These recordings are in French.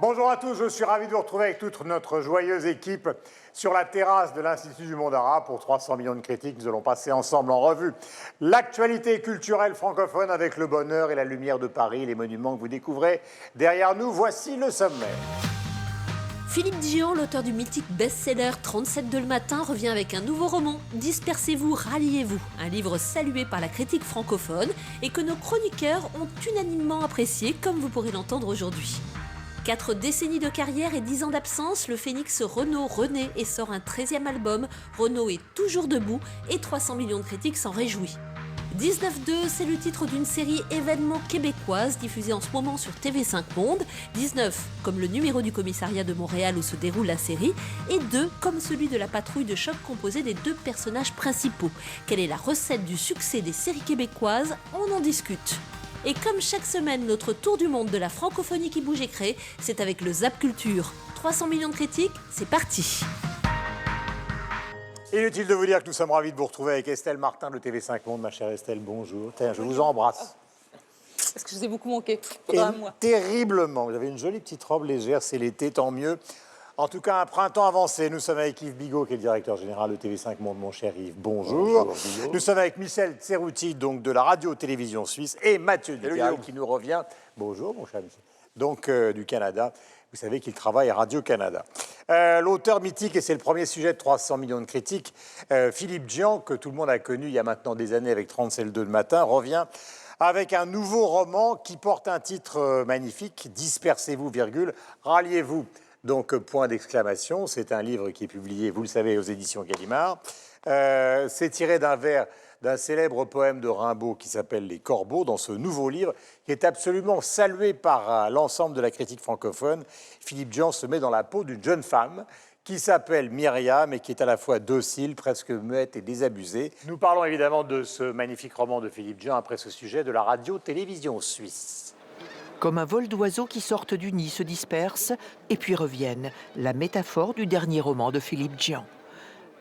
Bonjour à tous, je suis ravi de vous retrouver avec toute notre joyeuse équipe sur la terrasse de l'Institut du Monde Arabe pour 300 millions de critiques. Nous allons passer ensemble en revue l'actualité culturelle francophone avec le bonheur et la lumière de Paris, les monuments que vous découvrez derrière nous. Voici le sommaire. Philippe Dian, l'auteur du mythique best-seller 37 le matin, revient avec un nouveau roman, Dispersez-vous, ralliez-vous, un livre salué par la critique francophone et que nos chroniqueurs ont unanimement apprécié, comme vous pourrez l'entendre aujourd'hui. 4 décennies de carrière et 10 ans d'absence, le phénix Renaud renaît et sort un 13e album. Renaud est toujours debout et 300 millions de critiques s'en réjouissent. 19-2, c'est le titre d'une série événement québécoise diffusée en ce moment sur TV5 Monde. 19, comme le numéro du commissariat de Montréal où se déroule la série. Et 2, comme celui de la patrouille de choc composée des 2 personnages principaux. Quelle est la recette du succès des séries québécoises? On en discute. Et comme chaque semaine, notre tour du monde de la francophonie qui bouge et crée, c'est avec le Zap Culture. 300 millions de critiques, c'est parti. Inutile de vous dire que nous sommes ravis de vous retrouver avec Estelle Martin de TV5 Monde. Ma chère Estelle, bonjour. Tiens, je vous embrasse. Parce que je vous ai beaucoup manqué. Faudra à moi. Terriblement. Vous avez une jolie petite robe légère, c'est l'été, tant mieux. En tout cas, un printemps avancé. Nous sommes avec Yves Bigot, qui est le directeur général de TV5 Monde. Mon cher Yves, bonjour. Bonjour. Nous sommes avec Michel Tserouti, donc de la radio-télévision suisse, et Mathieu Ducal, qui nous revient. Bonjour, mon cher Michel. Donc, du Canada. Vous savez qu'il travaille à Radio-Canada. L'auteur mythique, et c'est le premier sujet de 300 millions de critiques, Philippe Dian, que tout le monde a connu il y a maintenant des années avec 37 le matin, revient avec un nouveau roman qui porte un titre magnifique, Dispersez-vous, virgule, ralliez-vous. Donc, point d'exclamation, c'est un livre qui est publié, vous le savez, aux éditions Gallimard. C'est tiré d'un vers d'un célèbre poème de Rimbaud qui s'appelle Les Corbeaux, dans ce nouveau livre, qui est absolument salué par l'ensemble de la critique francophone. Philippe Dian se met dans la peau d'une jeune femme qui s'appelle Myriam et qui est à la fois docile, presque muette et désabusée. Nous parlons évidemment de ce magnifique roman de Philippe Dian après ce sujet de la radio-télévision suisse. Comme un vol d'oiseaux qui sortent du nid, se dispersent et puis reviennent. La métaphore du dernier roman de Philippe Dian.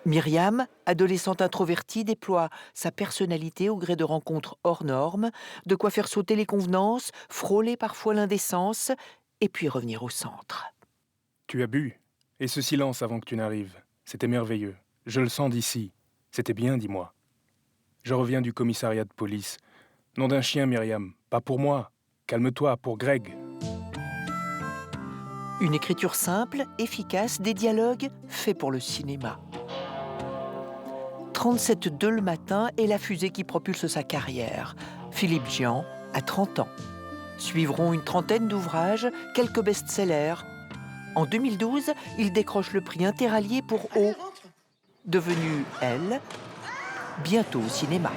Myriam, adolescente introvertie, déploie sa personnalité au gré de rencontres hors normes, de quoi faire sauter les convenances, frôler parfois l'indécence et puis revenir au centre. Tu as bu, et ce silence avant que tu n'arrives, c'était merveilleux. Je le sens d'ici. C'était bien, dis-moi. Je reviens du commissariat de police. Nom d'un chien, Myriam. Pas pour moi. Calme-toi, pour Greg. Une écriture simple, efficace, des dialogues faits pour le cinéma. 37 le matin est la fusée qui propulse sa carrière. Philippe Dian a 30 ans. Suivront une trentaine d'ouvrages, quelques best-sellers. En 2012, il décroche le prix Interallié pour O. Devenu Elle, bientôt au cinéma.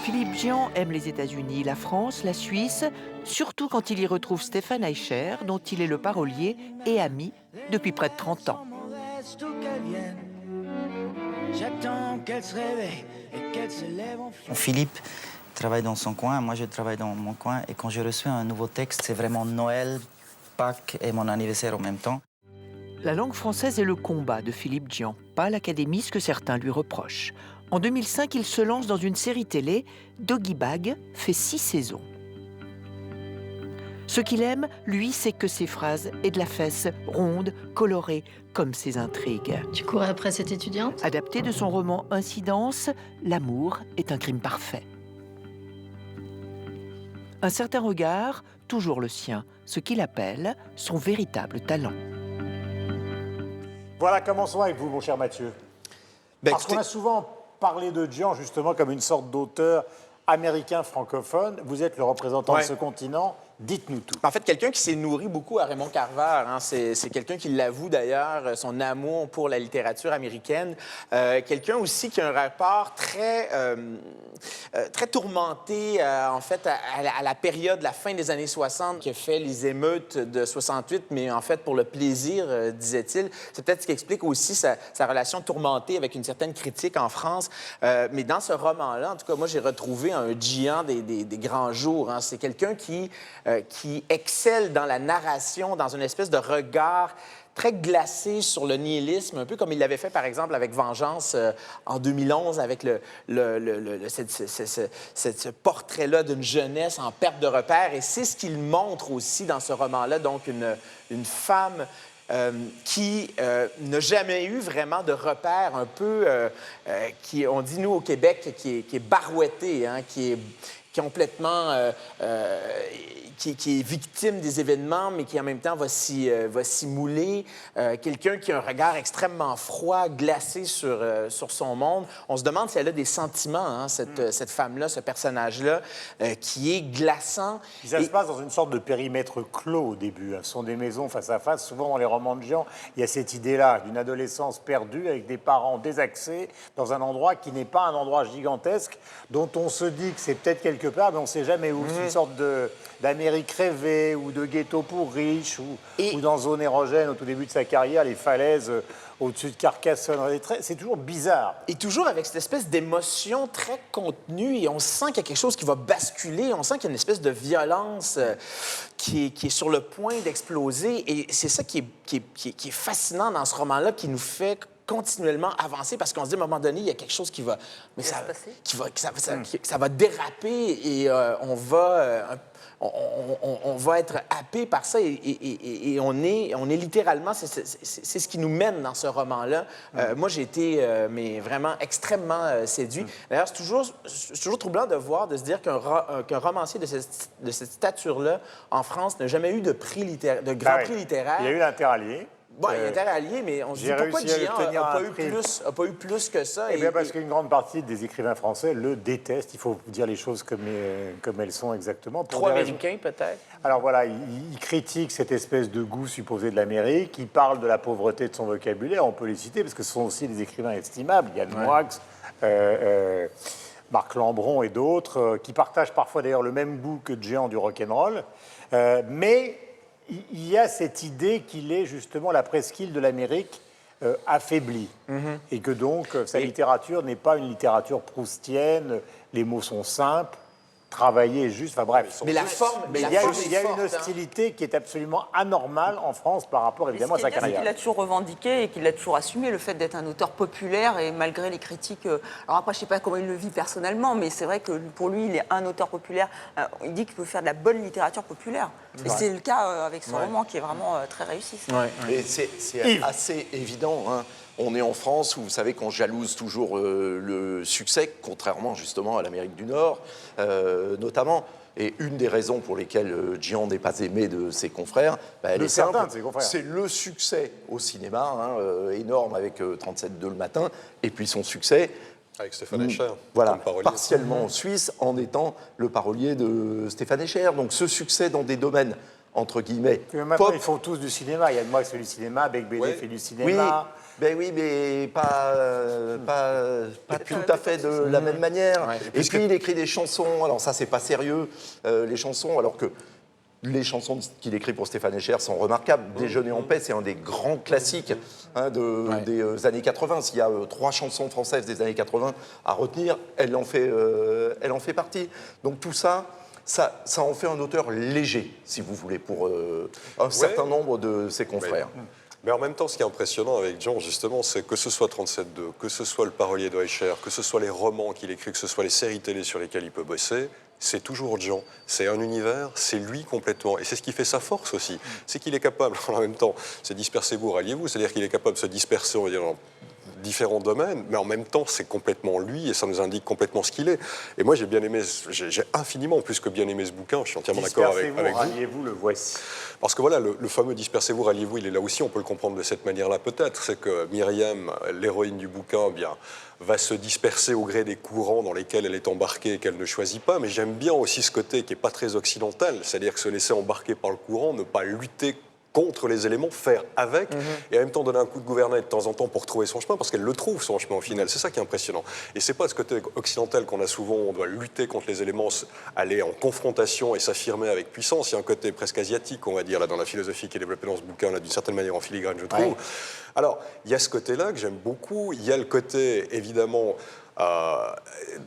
Philippe Dian aime les États-Unis, la France, la Suisse, surtout quand il y retrouve Stéphane Eicher, dont il est le parolier et ami depuis près de 30 ans. J'attends qu'elle se réveille et qu'elle se lève enfin. Philippe travaille dans son coin, moi je travaille dans mon coin. Et quand je reçois un nouveau texte, c'est vraiment Noël, Pâques et mon anniversaire en même temps. La langue française est le combat de Philippe Dian, pas l'académie, ce que certains lui reprochent. En 2005, il se lance dans une série télé. Doggy Bag fait 6 saisons. Ce qu'il aime, lui, c'est que ses phrases aient de la fesse, ronde, colorée, comme ses intrigues. Tu courais après cette étudiante? Adapté de son roman Incidence, l'amour est un crime parfait. Un certain regard, toujours le sien, ce qu'il appelle son véritable talent. Voilà, commençons avec vous, mon cher Mathieu. Parce qu'on a souvent parlé de Dian, justement, comme une sorte d'auteur américain francophone. Vous êtes le représentant de ce continent. Dites-nous tout. En fait, quelqu'un qui s'est nourri beaucoup à Raymond Carver, hein, c'est quelqu'un qui l'avoue d'ailleurs, son amour pour la littérature américaine. Quelqu'un aussi qui a un rapport très tourmenté, en fait, à la période, la fin des années 60, qui a fait les émeutes de 68, mais en fait pour le plaisir, disait-il. C'est peut-être ce qui explique aussi sa relation tourmentée avec une certaine critique en France. Mais dans ce roman-là, en tout cas, moi, j'ai retrouvé un Dian des grands jours. Hein. C'est quelqu'un qui qui excelle dans la narration, dans une espèce de regard très glacé sur le nihilisme, un peu comme il l'avait fait, par exemple, avec Vengeance en 2011, avec ce portrait-là d'une jeunesse en perte de repère. Et c'est ce qu'il montre aussi dans ce roman-là, donc une femme qui n'a jamais eu vraiment de repère, un peu, qui, on dit, nous, au Québec, qui est barouettée, hein, qui est complètement... qui est victime des événements, mais qui en même temps va s'y mouler. Quelqu'un qui a un regard extrêmement froid, glacé sur son monde. On se demande si elle a des sentiments, hein, cette femme-là, ce personnage-là, qui est glaçant. Ça se passe dans une sorte de périmètre clos au début. Hein. Ce sont des maisons face à face. Souvent, dans les romans de Jean, il y a cette idée-là d'une adolescence perdue avec des parents désaxés dans un endroit qui n'est pas un endroit gigantesque, dont on se dit que c'est peut-être quelque part, mais on ne sait jamais où. C'est une sorte d'Amérique rêvée ou de ghetto pour riches ou dans zone érogène au tout début de sa carrière, les falaises au-dessus de Carcassonne. C'est toujours bizarre. Et toujours avec cette espèce d'émotion très contenue, et on sent qu'il y a quelque chose qui va basculer, on sent qu'il y a une espèce de violence qui est sur le point d'exploser. Et c'est ça qui est fascinant dans ce roman-là, qui nous fait continuellement avancer, parce qu'on se dit à un moment donné, il y a quelque chose qui va... Mais ça va déraper et on va être happé par ça et on est littéralement... C'est ce qui nous mène dans ce roman-là. Moi, j'ai été mais vraiment extrêmement séduit. D'ailleurs, c'est toujours troublant de se dire qu'un romancier de cette stature-là, en France, n'a jamais eu de prix de grand prix littéraire. Il y a eu l'Interallié. Bon, il y a intérêt à lier, mais on se dit pourquoi Gian n'a pas eu plus que ça. Eh bien, parce qu'une grande partie des écrivains français le détestent. Il faut dire les choses comme elles sont exactement. Trop américain, peut-être? Alors voilà, il critique cette espèce de goût supposé de l'Amérique. Il parle de la pauvreté de son vocabulaire. On peut les citer parce que ce sont aussi des écrivains estimables. Yann Moix, Marc Lambron et d'autres, qui partagent parfois d'ailleurs le même goût que Jean du rock'n'roll. Mais il y a cette idée qu'il est justement la presqu'île de l'Amérique affaiblie. Et que donc sa littérature n'est pas une littérature proustienne, les mots sont simples, travaillés juste, enfin bref. Mais la forme, il y a une hostilité qui est absolument anormale en France par rapport évidemment à sa carrière. Il a toujours revendiqué et qu'il a toujours assumé le fait d'être un auteur populaire et malgré les critiques. Alors après, je ne sais pas comment il le vit personnellement, mais c'est vrai que pour lui, il est un auteur populaire. Il dit qu'il peut faire de la bonne littérature populaire. Et c'est le cas avec son roman qui est vraiment très réussi. Et c'est assez évident. Hein. On est en France où, vous savez, qu'on jalouse toujours le succès, contrairement justement à l'Amérique du Nord, notamment. Et une des raisons pour lesquelles Gian n'est pas aimé de ses confrères, elle est simple, c'est le succès au cinéma, énorme avec 37 le matin, et puis son succès... Avec Stéphane Escher. Voilà, partiellement en Suisse, en étant le parolier de Stéphane Escher. Donc ce succès dans des domaines, entre guillemets, maintenant, ils font tous du cinéma. Il y a de moi qui fait du cinéma, Bec Bédé fait du cinéma. Oui, mais pas tout à fait de la même manière. Et puis il écrit des chansons, alors ça c'est pas sérieux, les chansons, alors que les chansons qu'il écrit pour Stéphane Escher sont remarquables. Déjeuner en paix, c'est un des grands classiques des années 80. S'il y a 3 chansons françaises des années 80 à retenir, elle en fait partie. Donc tout ça en fait un auteur léger, si vous voulez, pour un certain nombre de ses confrères. Mais en même temps, ce qui est impressionnant avec Jean, justement, c'est que ce soit 37.2, que ce soit le parolier de Escher, que ce soit les romans qu'il écrit, que ce soit les séries télé sur lesquelles il peut bosser, c'est toujours Jean. C'est un univers, c'est lui complètement. Et c'est ce qui fait sa force aussi. C'est qu'il est capable, en même temps, c'est dispersez-vous, ralliez-vous, c'est-à-dire qu'il est capable de se disperser, on va dire, dans différents domaines, mais en même temps, c'est complètement lui et ça nous indique complètement ce qu'il est. Et moi, j'ai bien aimé, j'ai infiniment plus que bien aimé ce bouquin, je suis entièrement d'accord avec vous. Dispersez-vous, ralliez-vous, le voici. Parce que voilà, le fameux dispersez-vous, ralliez-vous, il est là aussi, on peut le comprendre de cette manière-là peut-être. C'est que Myriam, l'héroïne du bouquin, va se disperser au gré des courants dans lesquels elle est embarquée et qu'elle ne choisit pas. Mais j'aime bien aussi ce côté qui n'est pas très occidental, c'est-à-dire que se laisser embarquer par le courant, ne pas lutter contre les éléments, faire avec, et en même temps donner un coup de gouvernail de temps en temps pour trouver son chemin, parce qu'elle le trouve, son chemin, au final. C'est ça qui est impressionnant. Et c'est pas ce côté occidental qu'on a souvent, on doit lutter contre les éléments, aller en confrontation et s'affirmer avec puissance. Il y a un côté presque asiatique, on va dire, là, dans la philosophie qui est développée dans ce bouquin, là, d'une certaine manière en filigrane, je trouve. Alors, il y a ce côté-là que j'aime beaucoup. Il y a le côté, évidemment,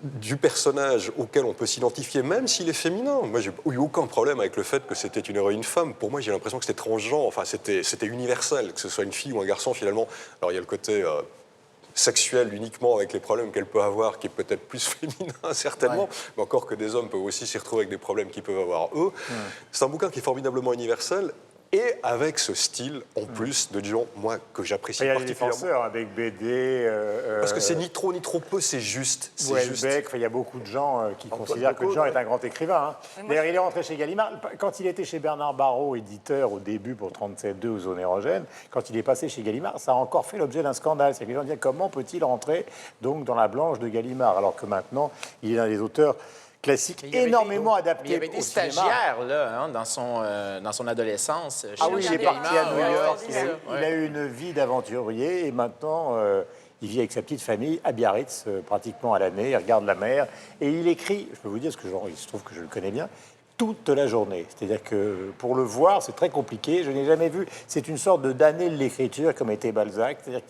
du personnage auquel on peut s'identifier, même s'il est féminin. Moi, j'ai eu aucun problème avec le fait que c'était une héroïne femme. Pour moi, j'ai l'impression que c'était transgenre, enfin, c'était universel, que ce soit une fille ou un garçon, finalement. Alors, il y a le côté sexuelle uniquement avec les problèmes qu'elle peut avoir, qui est peut-être plus féminin certainement, mais encore que des hommes peuvent aussi s'y retrouver avec des problèmes qu'ils peuvent avoir eux. C'est un bouquin qui est formidablement universel et avec ce style en plus de Dion, moi, que j'apprécie particulièrement. Il y a des défenseurs avec BD. Parce que c'est ni trop ni trop peu, c'est juste. Houellebecq, il y a beaucoup de gens qui considèrent que Dion est un grand écrivain. Hein. D'ailleurs, il est rentré chez Gallimard. Quand il était chez Bernard Barrault, éditeur au début pour 37.2 aux Zones érogènes, quand il est passé chez Gallimard, ça a encore fait l'objet d'un scandale. C'est que les gens disaient comment peut-il rentrer donc dans la Blanche de Gallimard, alors que maintenant, il est un des auteurs classique, énormément adapté. Il y avait des stagiaires là, hein, dans son adolescence. Ah oui, il est parti à New York. Ouais, il a eu une vie d'aventurier et maintenant il vit avec sa petite famille à Biarritz, pratiquement à l'année. Il regarde la mer et il écrit. Je peux vous dire ce que il se trouve que je le connais bien. Toute la journée. C'est-à-dire que pour le voir, c'est très compliqué. Je n'ai jamais vu. C'est une sorte de damné de l'écriture, comme était Balzac. C'est-à-dire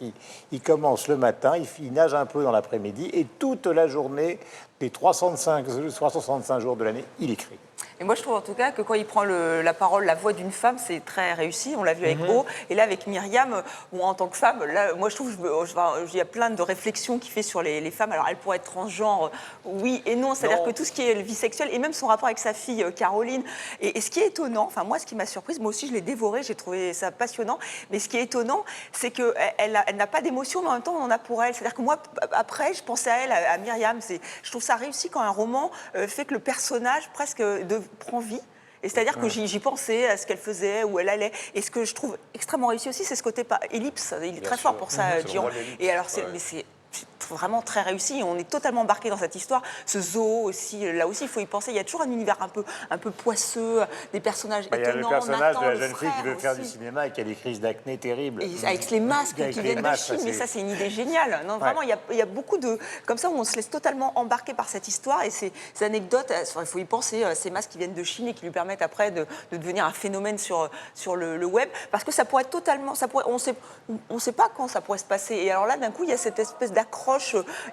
qu'il commence le matin, il nage un peu dans l'après-midi, et toute la journée, les 365 jours de l'année, il écrit. Et moi, je trouve en tout cas que quand il prend la parole, la voix d'une femme, c'est très réussi. On l'a vu avec O. Et là, avec Myriam, en tant que femme, là, moi, je trouve qu'il y a plein de réflexions qu'il fait sur les femmes. Alors, elle pourrait être transgenre, oui et non. C'est-à-dire que tout ce qui est vie sexuelle, et même son rapport avec sa fille, Caroline. Et ce qui est étonnant, enfin, moi, ce qui m'a surprise, moi aussi, je l'ai dévoré, j'ai trouvé ça passionnant. Mais ce qui est étonnant, c'est qu'elle n'a pas d'émotion, mais en même temps, on en a pour elle. C'est-à-dire que moi, après, je pensais à elle, à Myriam. Je trouve ça réussi quand un roman fait que le personnage presque prend vie. Et c'est-à-dire que j'y pensais à ce qu'elle faisait, où elle allait. Et ce que je trouve extrêmement réussi aussi, c'est ce côté ellipse. Il est très fort pour ça, Dion. Et alors, mais c'est vraiment très réussi. On est totalement embarqué dans cette histoire. Ce zoo aussi, là aussi, il faut y penser. Il y a toujours un univers un peu poisseux, des personnages étonnants. Il y a le personnage de la jeune fille qui veut faire du cinéma et qui a des crises d'acné terribles. Et avec les masques qui viennent de Chine. Mais ça, c'est une idée géniale. Non, vraiment, il y a beaucoup de... Comme ça, où on se laisse totalement embarquer par cette histoire. Et ces anecdotes, il faut y penser, ces masques qui viennent de Chine et qui lui permettent après de devenir un phénomène sur le web. Parce que ça pourrait être totalement... On sait pas quand ça pourrait se passer. Et alors là, d'un coup, il y a cette espèce d'accroche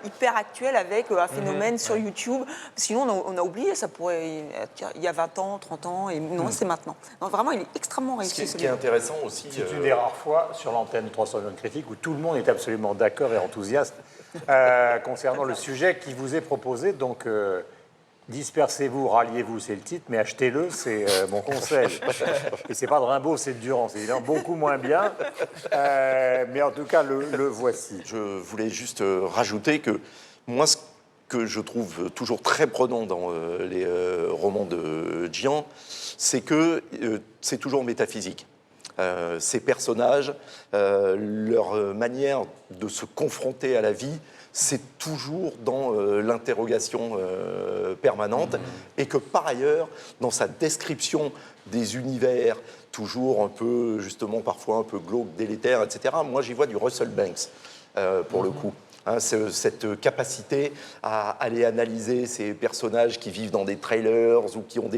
hyper actuelle avec un phénomène sur YouTube. Sinon, on a oublié, ça pourrait être il y a 20 ans, 30 ans, et non, c'est maintenant. Donc, vraiment, il est extrêmement réussi. Ce qui est intéressant aussi... C'est une des rares fois sur l'antenne de 300 millions de critiques où tout le monde est absolument d'accord et enthousiaste concernant le sujet qui vous est proposé. Donc, dispersez-vous, ralliez-vous, c'est le titre, mais achetez-le, c'est mon conseil. Et c'est pas de Rimbaud, c'est de Durand, c'est évidemment beaucoup moins bien, mais en tout cas, le voici. Je voulais juste rajouter que moi, ce que je trouve toujours très prenant dans les romans de Dion, c'est que c'est toujours métaphysique. Ces personnages, leur manière de se confronter à la vie, c'est toujours dans l'interrogation permanente, et que par ailleurs, dans sa description des univers, toujours un peu, justement, parfois un peu glauque, délétère, etc., moi j'y vois du Russell Banks, pour le coup. Hein, cette capacité à aller analyser ces personnages qui vivent dans des trailers ou qui ont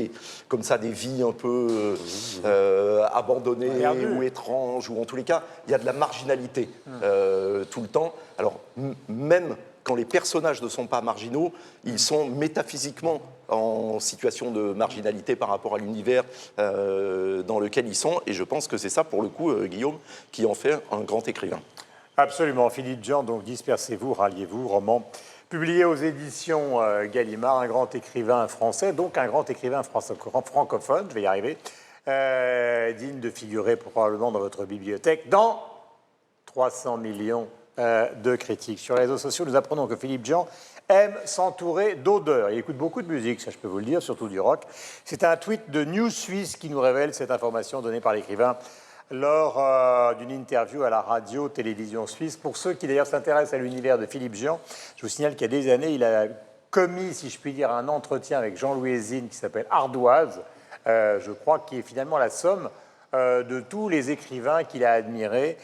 comme ça des vies un peu abandonnées ou étranges, ou en tous les cas, il y a de la marginalité tout le temps. Alors, même quand les personnages ne sont pas marginaux, ils sont métaphysiquement en situation de marginalité par rapport à l'univers dans lequel ils sont. Et je pense que c'est ça, pour le coup, Guillaume, qui en fait un grand écrivain. Absolument. Philippe Dion, donc dispersez-vous, ralliez-vous, roman publié aux éditions Gallimard, un grand écrivain français, donc un grand écrivain francophone, je vais y arriver, digne de figurer probablement dans votre bibliothèque, dans 300 millions de critiques. Sur les réseaux sociaux, nous apprenons que Philippe Dion aime s'entourer d'odeurs. Il écoute beaucoup de musique, ça je peux vous le dire, surtout du rock. C'est un tweet de News Suisse qui nous révèle cette information donnée par l'écrivain lors d'une interview à la radio-télévision suisse. Pour ceux qui d'ailleurs s'intéressent à l'univers de Philippe Dion, je vous signale qu'il y a des années, il a commis, si je puis dire, un entretien avec Jean-Louis Hésine qui s'appelle Ardoise, je crois, qui est finalement la somme de tous les écrivains qu'il a admirés,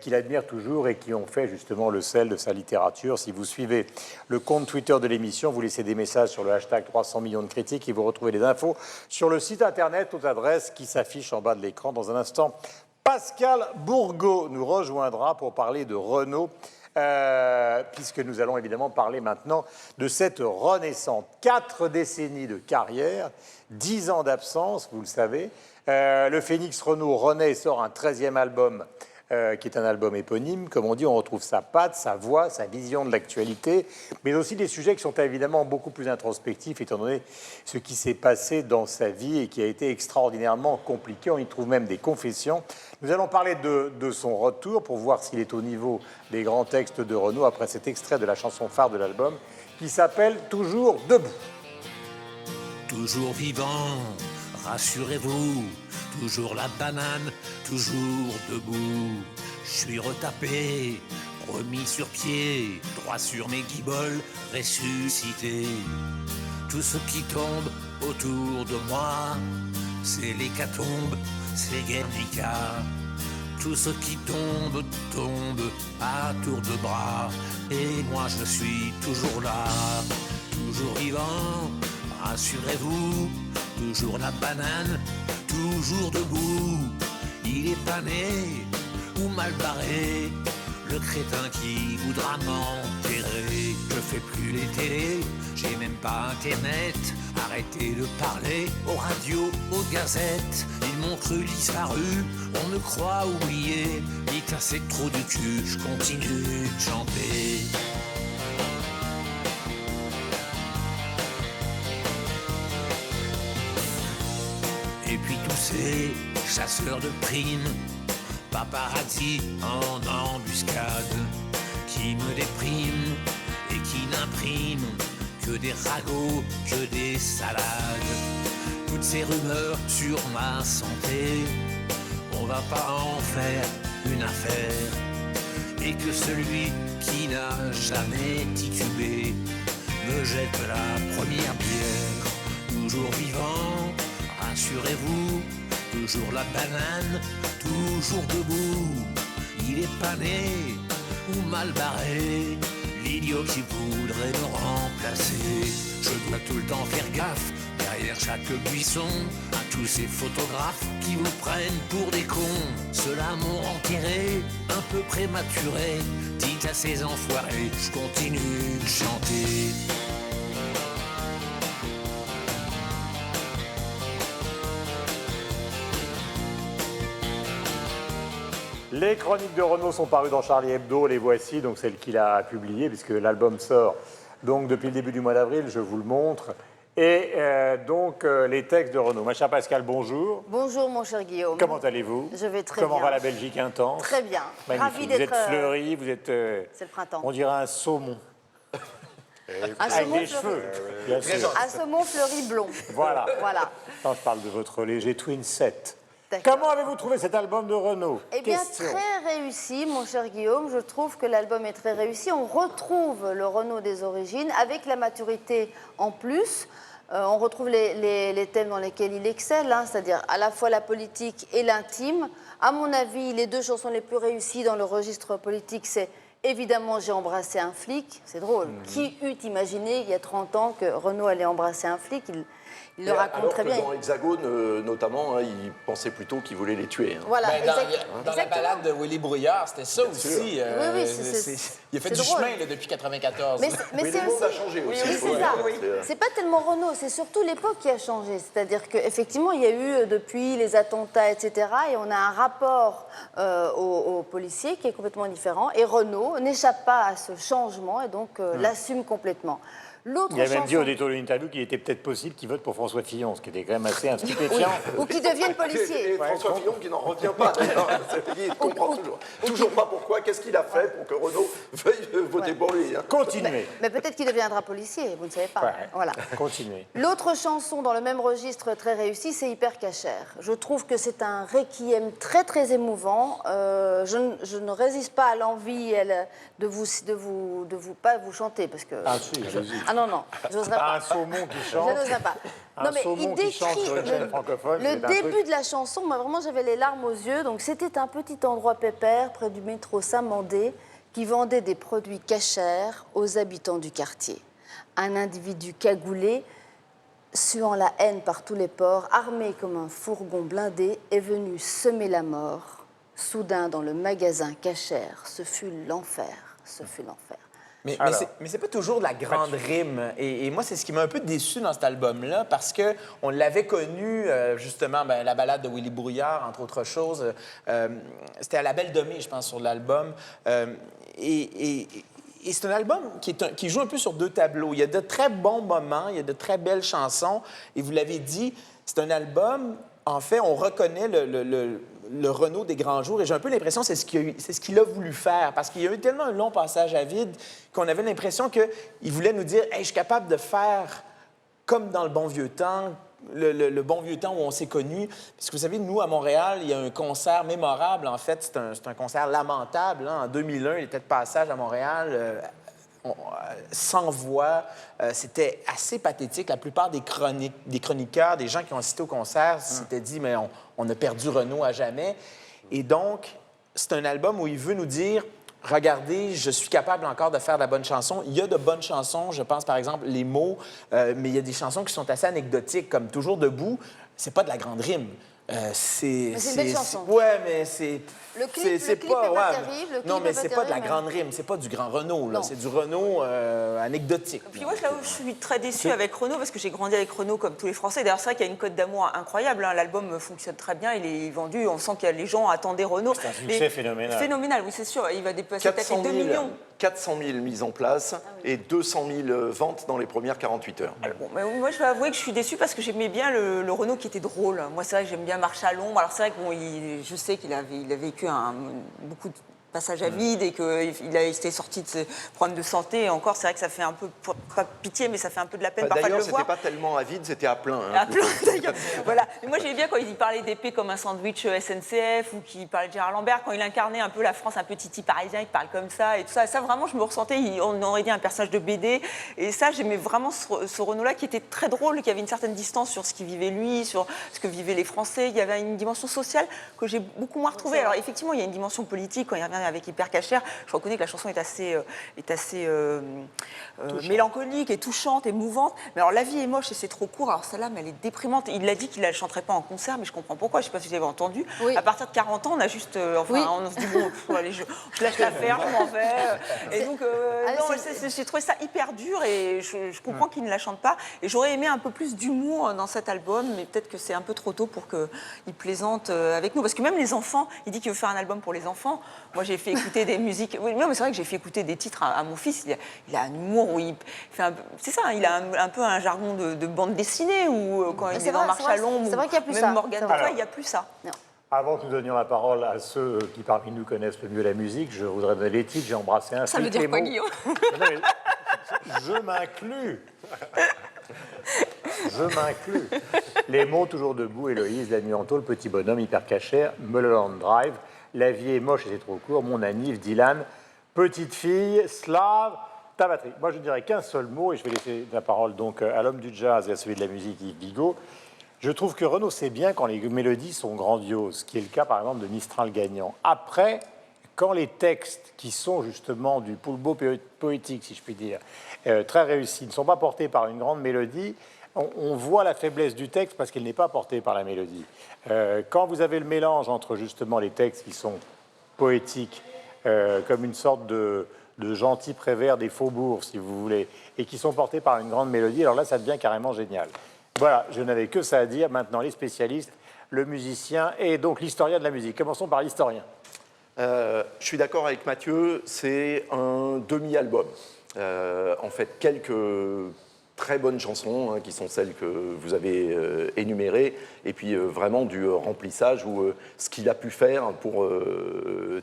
qu'il admire toujours et qui ont fait justement le sel de sa littérature. Si vous suivez le compte Twitter de l'émission, vous laissez des messages sur le hashtag 300 millions de critiques et vous retrouvez les infos sur le site internet aux adresses qui s'affichent en bas de l'écran. Dans un instant, Pascal Bourgault nous rejoindra pour parler de Renaud puisque nous allons évidemment parler maintenant de cette renaissance. 4 décennies de carrière, 10 ans d'absence, vous le savez. Le Phénix Renaud renaît et sort un 13e album, qui est un album éponyme. Comme on dit, on retrouve sa patte, sa voix, sa vision de l'actualité, mais aussi des sujets qui sont évidemment beaucoup plus introspectifs, étant donné ce qui s'est passé dans sa vie et qui a été extraordinairement compliqué. On y trouve même des confessions. Nous allons parler de son retour pour voir s'il est au niveau des grands textes de Renaud après cet extrait de la chanson phare de l'album qui s'appelle « Toujours debout ». Toujours vivant, rassurez-vous, toujours la banane, toujours debout. Je suis retapé, remis sur pied, droit sur mes guiboles, ressuscité. Tout ce qui tombe autour de moi, c'est l'hécatombe, c'est Guernica. Tout ce qui tombe, tombe à tour de bras. Et moi je suis toujours là, toujours vivant, rassurez-vous, toujours la banane, toujours debout. Il est pas né ou mal barré, le crétin qui voudra m'enterrer. Je fais plus les télés, j'ai même pas internet. Arrêtez de parler aux radios, aux gazettes. Ils m'ont cru disparu, on me croit oublié. Ni cassé trop du cul, je continue de chanter. Et puis tous ces chasseurs de primes, paparazzi en embuscade, qui me dépriment et qui n'impriment que des ragots, que des salades. Toutes ces rumeurs sur ma santé, on va pas en faire une affaire. Et que celui qui n'a jamais titubé me jette la première pierre. Toujours vivant, rassurez-vous, toujours la banane, toujours debout. Il est pas né ou mal barré, l'idiot qui voudrait me remplacer. Je dois tout le temps faire gaffe, derrière chaque buisson, à tous ces photographes qui vous prennent pour des cons. Ceux-là m'ont enterré, un peu prématuré. Dites à ces enfoirés, je continue de chanter. Les chroniques de Renaud sont parues dans Charlie Hebdo, les voici, donc celles qu'il a publiées, puisque l'album sort donc depuis le début du mois d'avril, je vous le montre. Et les textes de Renaud. Ma chère Pascale, bonjour. Bonjour mon cher Guillaume. Comment allez-vous? Je vais très bien. Comment va la Belgique intense? Très bien. Magnifique. Ravi Vous d'être... êtes fleuri, vous êtes... C'est le printemps. On dirait un saumon. Un Avec saumon des fleuri. cheveux, bien sûr. Un saumon fleuri blond. Voilà. Voilà. Quand je parle de votre léger Twin Set. D'accord. Comment avez-vous trouvé cet album de Renaud? Eh bien, Question. très réussi, mon cher Guillaume. Je trouve que l'album est très réussi. On retrouve le Renaud des origines, avec la maturité en plus. On retrouve les thèmes dans lesquels il excelle, hein, c'est-à-dire à la fois la politique et l'intime. À mon avis, les deux chansons les plus réussies dans le registre politique, c'est évidemment « J'ai embrassé un flic ». C'est drôle. Qui eût imaginé, il y a 30 ans, que Renaud allait embrasser un flic? Il le raconte alors très que bien. dans Hexagone, notamment, hein, il pensait plutôt qu'il voulait les tuer. Hein. Voilà, Ben, dans la exactement. balade de Willy Brouillard, c'était ça aussi. Oui, il a fait du drôle. chemin là, depuis 1994. Mais le c'est monde aussi... a changé aussi. Oui, c'est Ouais, ça. ouais, C'est pas tellement Renaud, c'est surtout l'époque qui a changé. C'est-à-dire qu'effectivement, il y a eu, depuis les attentats, etc., et on a un rapport aux policiers qui est complètement différent. Et Renaud n'échappe pas à ce changement et donc l'assume complètement. Il a même dit au détour de l'interview qu'il était peut-être possible qu'il vote pour François Fillon, ce qui était quand même assez stupéfiant. Ou qu'il devienne policier. Et François Fillon qui n'en revient pas, d'ailleurs. Il ne comprend toujours pas pourquoi. Qu'est-ce qu'il a fait pour que Renaud veuille voter pour lui, hein. Continuez. Mais peut-être qu'il deviendra policier, vous ne savez pas. Ouais. Voilà. Continuez. L'autre chanson dans le même registre très réussie, c'est Hyper Cachère. Je trouve que c'est un requiem très très émouvant. Je ne résiste pas à l'envie de vous pas vous chanter parce que. Ah si, allez-y. Ah non, j'oserais pas. Un saumon qui chante. Je n'oserais pas. Un saumon qui chante sur une chaîne francophone. Le début de la chanson, moi vraiment j'avais les larmes aux yeux. Donc c'était un petit endroit pépère près du métro Saint-Mandé qui vendait des produits cachers aux habitants du quartier. Un individu cagoulé, suant la haine par tous les pores, armé comme un fourgon blindé, est venu semer la mort. Soudain, dans le magasin cachère, ce fut l'enfer. ce fut l'enfer. Mais c'est pas toujours de la grande rime. Et moi, c'est ce qui m'a un peu déçu dans cet album-là, parce qu'on l'avait connu, justement, la balade de Willy Brouillard, entre autres choses. C'était à La Belle Domée, je pense, sur l'album. Et c'est un album qui joue un peu sur deux tableaux. Il y a de très bons moments, il y a de très belles chansons. Et vous l'avez dit, c'est un album, en fait, on reconnaît le Renaud des grands jours. Et j'ai un peu l'impression que c'est ce qu'il a voulu faire. Parce qu'il y a eu tellement un long passage à vide qu'on avait l'impression qu'il voulait nous dire « Hey, je suis capable de faire comme dans le bon vieux temps ». Le bon vieux temps où on s'est connus. Parce que vous savez, nous, à Montréal, il y a un concert mémorable. En fait, c'est un concert lamentable. Hein. En 2001, il était de passage à Montréal, sans voix. C'était assez pathétique. La plupart des chroniqueurs, des gens qui ont assisté au concert, s'étaient dit, mais on a perdu Renaud à jamais. Et donc, c'est un album où il veut nous dire, regardez, je suis capable encore de faire de la bonne chanson. Il y a de bonnes chansons, je pense par exemple Les mots, mais il y a des chansons qui sont assez anecdotiques, comme Toujours debout. C'est pas de la grande rime. C'est une belle chanson. Ouais, mais c'est... Le clip est pas terrible. Non, mais c'est pas de la grande rime, c'est pas du grand Renaud, là. C'est du Renaud anecdotique. Puis moi, là où je suis très déçue avec Renaud, parce que j'ai grandi avec Renaud comme tous les Français. D'ailleurs, c'est vrai qu'il y a une cote d'amour incroyable. Hein. L'album fonctionne très bien, il est vendu. On sent que les gens attendaient Renaud. C'est un succès phénoménal. Phénoménal, oui, c'est sûr. Il va dépasser peut-être 2 millions. 400 000 mises en place et 200 000 ventes dans les premières 48 heures. Alors, bon, mais moi, je vais avouer que je suis déçue parce que j'aimais bien le Renaud qui était drôle. Moi, c'est vrai que j'aime bien Marche à l'ombre. Alors, c'est vrai que je sais qu'il a vécu beaucoup de passages à vide et qu'il été sorti de ses problèmes de santé. Et encore, c'est vrai que ça fait un peu, pas pitié, mais ça fait un peu de la peine parfois de le voir. D'ailleurs, c'était pas tellement à vide, c'était à plein. Hein, à plein, d'ailleurs. Voilà. Mais moi, j'aimais bien quand il parlait d'épée comme un sandwich SNCF ou qu'il parlait de Gérard Lambert, quand il incarnait un peu la France, un peu titi parisien, il parle comme ça et tout ça. Et ça, vraiment, je me ressentais, on aurait dit un personnage de BD. Et ça, j'aimais vraiment ce Renaud-là qui était très drôle, qui avait une certaine distance sur ce qu'il vivait lui, sur ce que vivaient les Français. Il y avait une dimension sociale que j'ai beaucoup moins retrouvée. Alors, effectivement, il y a une dimension politique quand il revient avec Hyper Cachère. Je reconnais que la chanson est assez mélancolique et touchante, émouvante. Mais alors, La vie est moche et c'est trop court. Alors, celle-là, mais elle est déprimante. Il a dit qu'il ne la chanterait pas en concert, mais je comprends pourquoi. Je ne sais pas si vous avez entendu. Oui. À partir de 40 ans, on a juste. On se dit, bon, allez, je lâche l'affaire, je m'en vais. Et donc, j'ai trouvé ça hyper dur et je comprends qu'il ne la chante pas. Et j'aurais aimé un peu plus d'humour dans cet album, mais peut-être que c'est un peu trop tôt pour qu'il plaisante avec nous. Parce que même les enfants, il dit qu'il veut faire un album pour les enfants. Moi, j'ai fait écouter des musiques. Oui, mais c'est vrai que j'ai fait écouter des titres à mon fils. Il a un humour où il fait c'est ça, il a un peu un jargon de bande dessinée où quand il est dans Marche à l'ombre, même Morgane Lefay, il n'y a plus ça. Non. Avant que nous donnions la parole à ceux qui parmi nous connaissent le mieux la musique, je voudrais donner les titres. J'ai embrassé un ça veut dire quoi, Guillaume? Je m'inclus. Je m'inclus. Les mots Toujours debout, Héloïse, La nuit en tôle, Petit bonhomme, Hyper Cachère, Mulholland Drive, La vie est moche et c'est trop court, Mon Anniv, Dylan, Petite fille, Slave, Ta batterie. Moi, je ne dirais qu'un seul mot et je vais laisser la parole donc à l'homme du jazz et à celui de la musique, Yves Bigot. Je trouve que Renaud sait bien quand les mélodies sont grandioses, ce qui est le cas par exemple de Mistral gagnant. Après, quand les textes qui sont justement du poulbeau poétique, si je puis dire, très réussis, ne sont pas portés par une grande mélodie, on voit la faiblesse du texte parce qu'il n'est pas porté par la mélodie. Quand vous avez le mélange entre justement les textes qui sont poétiques, comme une sorte de gentils prévert des faubourgs, si vous voulez, et qui sont portés par une grande mélodie, alors là, ça devient carrément génial. Voilà, je n'avais que ça à dire. Maintenant, les spécialistes, le musicien et donc l'historien de la musique. Commençons par l'historien. Je suis d'accord avec Mathieu, c'est un demi-album. En fait, quelques très bonnes chansons, qui sont celles que vous avez énumérées, et puis vraiment du remplissage ou ce qu'il a pu faire pour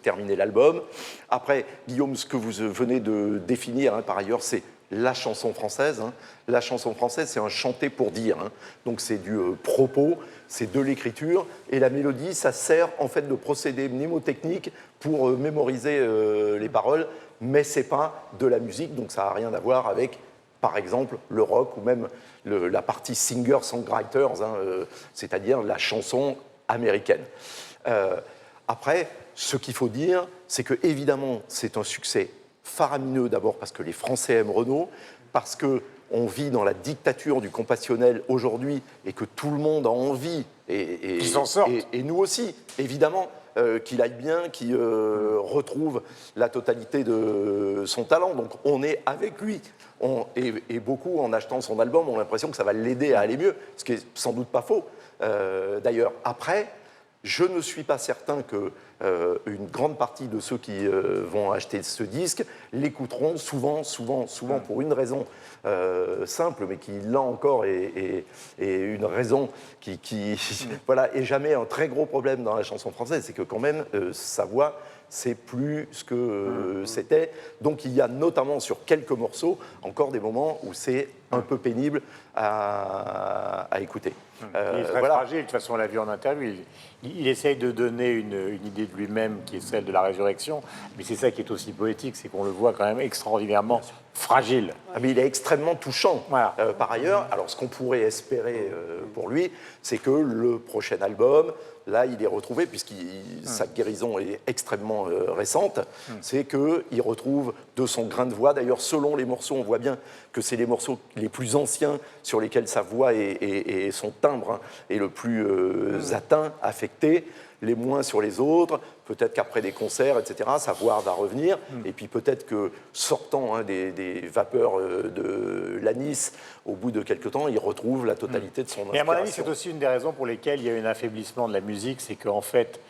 terminer l'album. Après, Guillaume, ce que vous venez de définir, par ailleurs, c'est la chanson française. La chanson française, c'est un chanter pour dire. Donc c'est du propos, c'est de l'écriture. Et la mélodie, ça sert en fait de procédé mnémotechnique pour mémoriser les paroles, mais c'est pas de la musique, donc ça n'a rien à voir avec, par exemple, le rock ou même la partie singer-songwriters, c'est-à-dire la chanson américaine. Après, ce qu'il faut dire, c'est que évidemment, c'est un succès faramineux, d'abord parce que les Français aiment Renaud, parce qu'on on vit dans la dictature du compassionnel aujourd'hui et que tout le monde a envie, Qu'ils s'en sortent. et nous aussi, évidemment, qu'il aille bien, qu'il retrouve la totalité de son talent. Donc on est avec lui. Et beaucoup, en achetant son album, ont l'impression que ça va l'aider à aller mieux, ce qui est sans doute pas faux. D'ailleurs, après, je ne suis pas certain qu'une grande partie de ceux qui vont acheter ce disque l'écouteront souvent pour une raison simple, mais qui, là encore, est une raison qui voilà, est jamais un très gros problème dans la chanson française. C'est que quand même, sa voix, c'est plus ce que c'était. Donc il y a notamment sur quelques morceaux encore des moments où c'est un peu pénible à écouter. Il est très fragile, de toute façon on l'a vu en interview. Il essaye de donner une idée de lui-même qui est celle de la résurrection, mais c'est ça qui est aussi poétique, c'est qu'on le voit quand même extraordinairement fragile. Ah, mais il est extrêmement touchant. Voilà. Par ailleurs, alors ce qu'on pourrait espérer pour lui, c'est que le prochain album, là, il est retrouvé, puisque sa guérison est extrêmement récente, c'est qu'il retrouve de son grain de voix. D'ailleurs, selon les morceaux, on voit bien que c'est les morceaux les plus anciens sur lesquels sa voix et son timbre est le plus atteint, affecté, les moins sur les autres. Peut-être qu'après des concerts, etc., sa voix va revenir. Et puis peut-être que sortant des vapeurs de l'anis, au bout de quelques temps, il retrouve la totalité de son inspiration. Mais à mon avis, c'est aussi une des raisons pour lesquelles il y a eu un affaiblissement de la musique, c'est qu'en fait,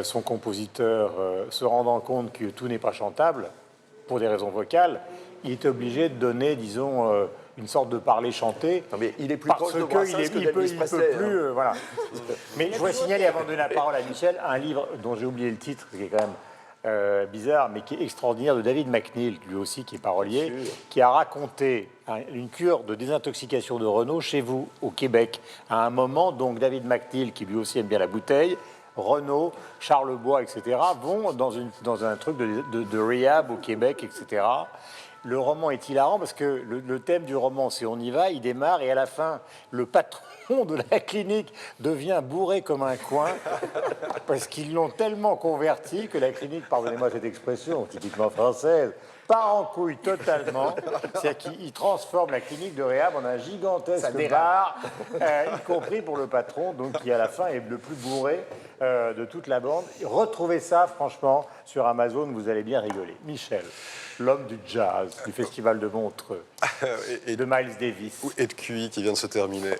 son compositeur, se rendant compte que tout n'est pas chantable, pour des raisons vocales, il est obligé de donner, disons, une sorte de parler chanté. Non, mais il est plus parce proche de que Brassens que il peut d'Elvis Presley, plus, voilà. Mais je voudrais signaler, avant de donner la parole à Michel, un livre dont j'ai oublié le titre, qui est quand même bizarre, mais qui est extraordinaire, de David McNeill, lui aussi, qui est parolier, qui a raconté une cure de désintoxication de Renaud chez vous, au Québec. À un moment, donc, David McNeill, qui lui aussi aime bien la bouteille, Renaud, Charlebois, etc., vont dans un truc de rehab au Québec, etc. Le roman est hilarant parce que le thème du roman, c'est on y va, il démarre, et à la fin, le patron de la clinique devient bourré comme un coin parce qu'ils l'ont tellement converti que la clinique, pardonnez-moi cette expression typiquement française, part en couille totalement. C'est-à-dire qu'il transforme la clinique de réhab en un gigantesque bar, y compris pour le patron, donc qui à la fin est le plus bourré de toute la bande. Retrouvez ça, franchement, sur Amazon, vous allez bien rigoler. Michel, l'homme du jazz, du Festival de Montreux, de Miles Davis. Et de QI qui vient de se terminer.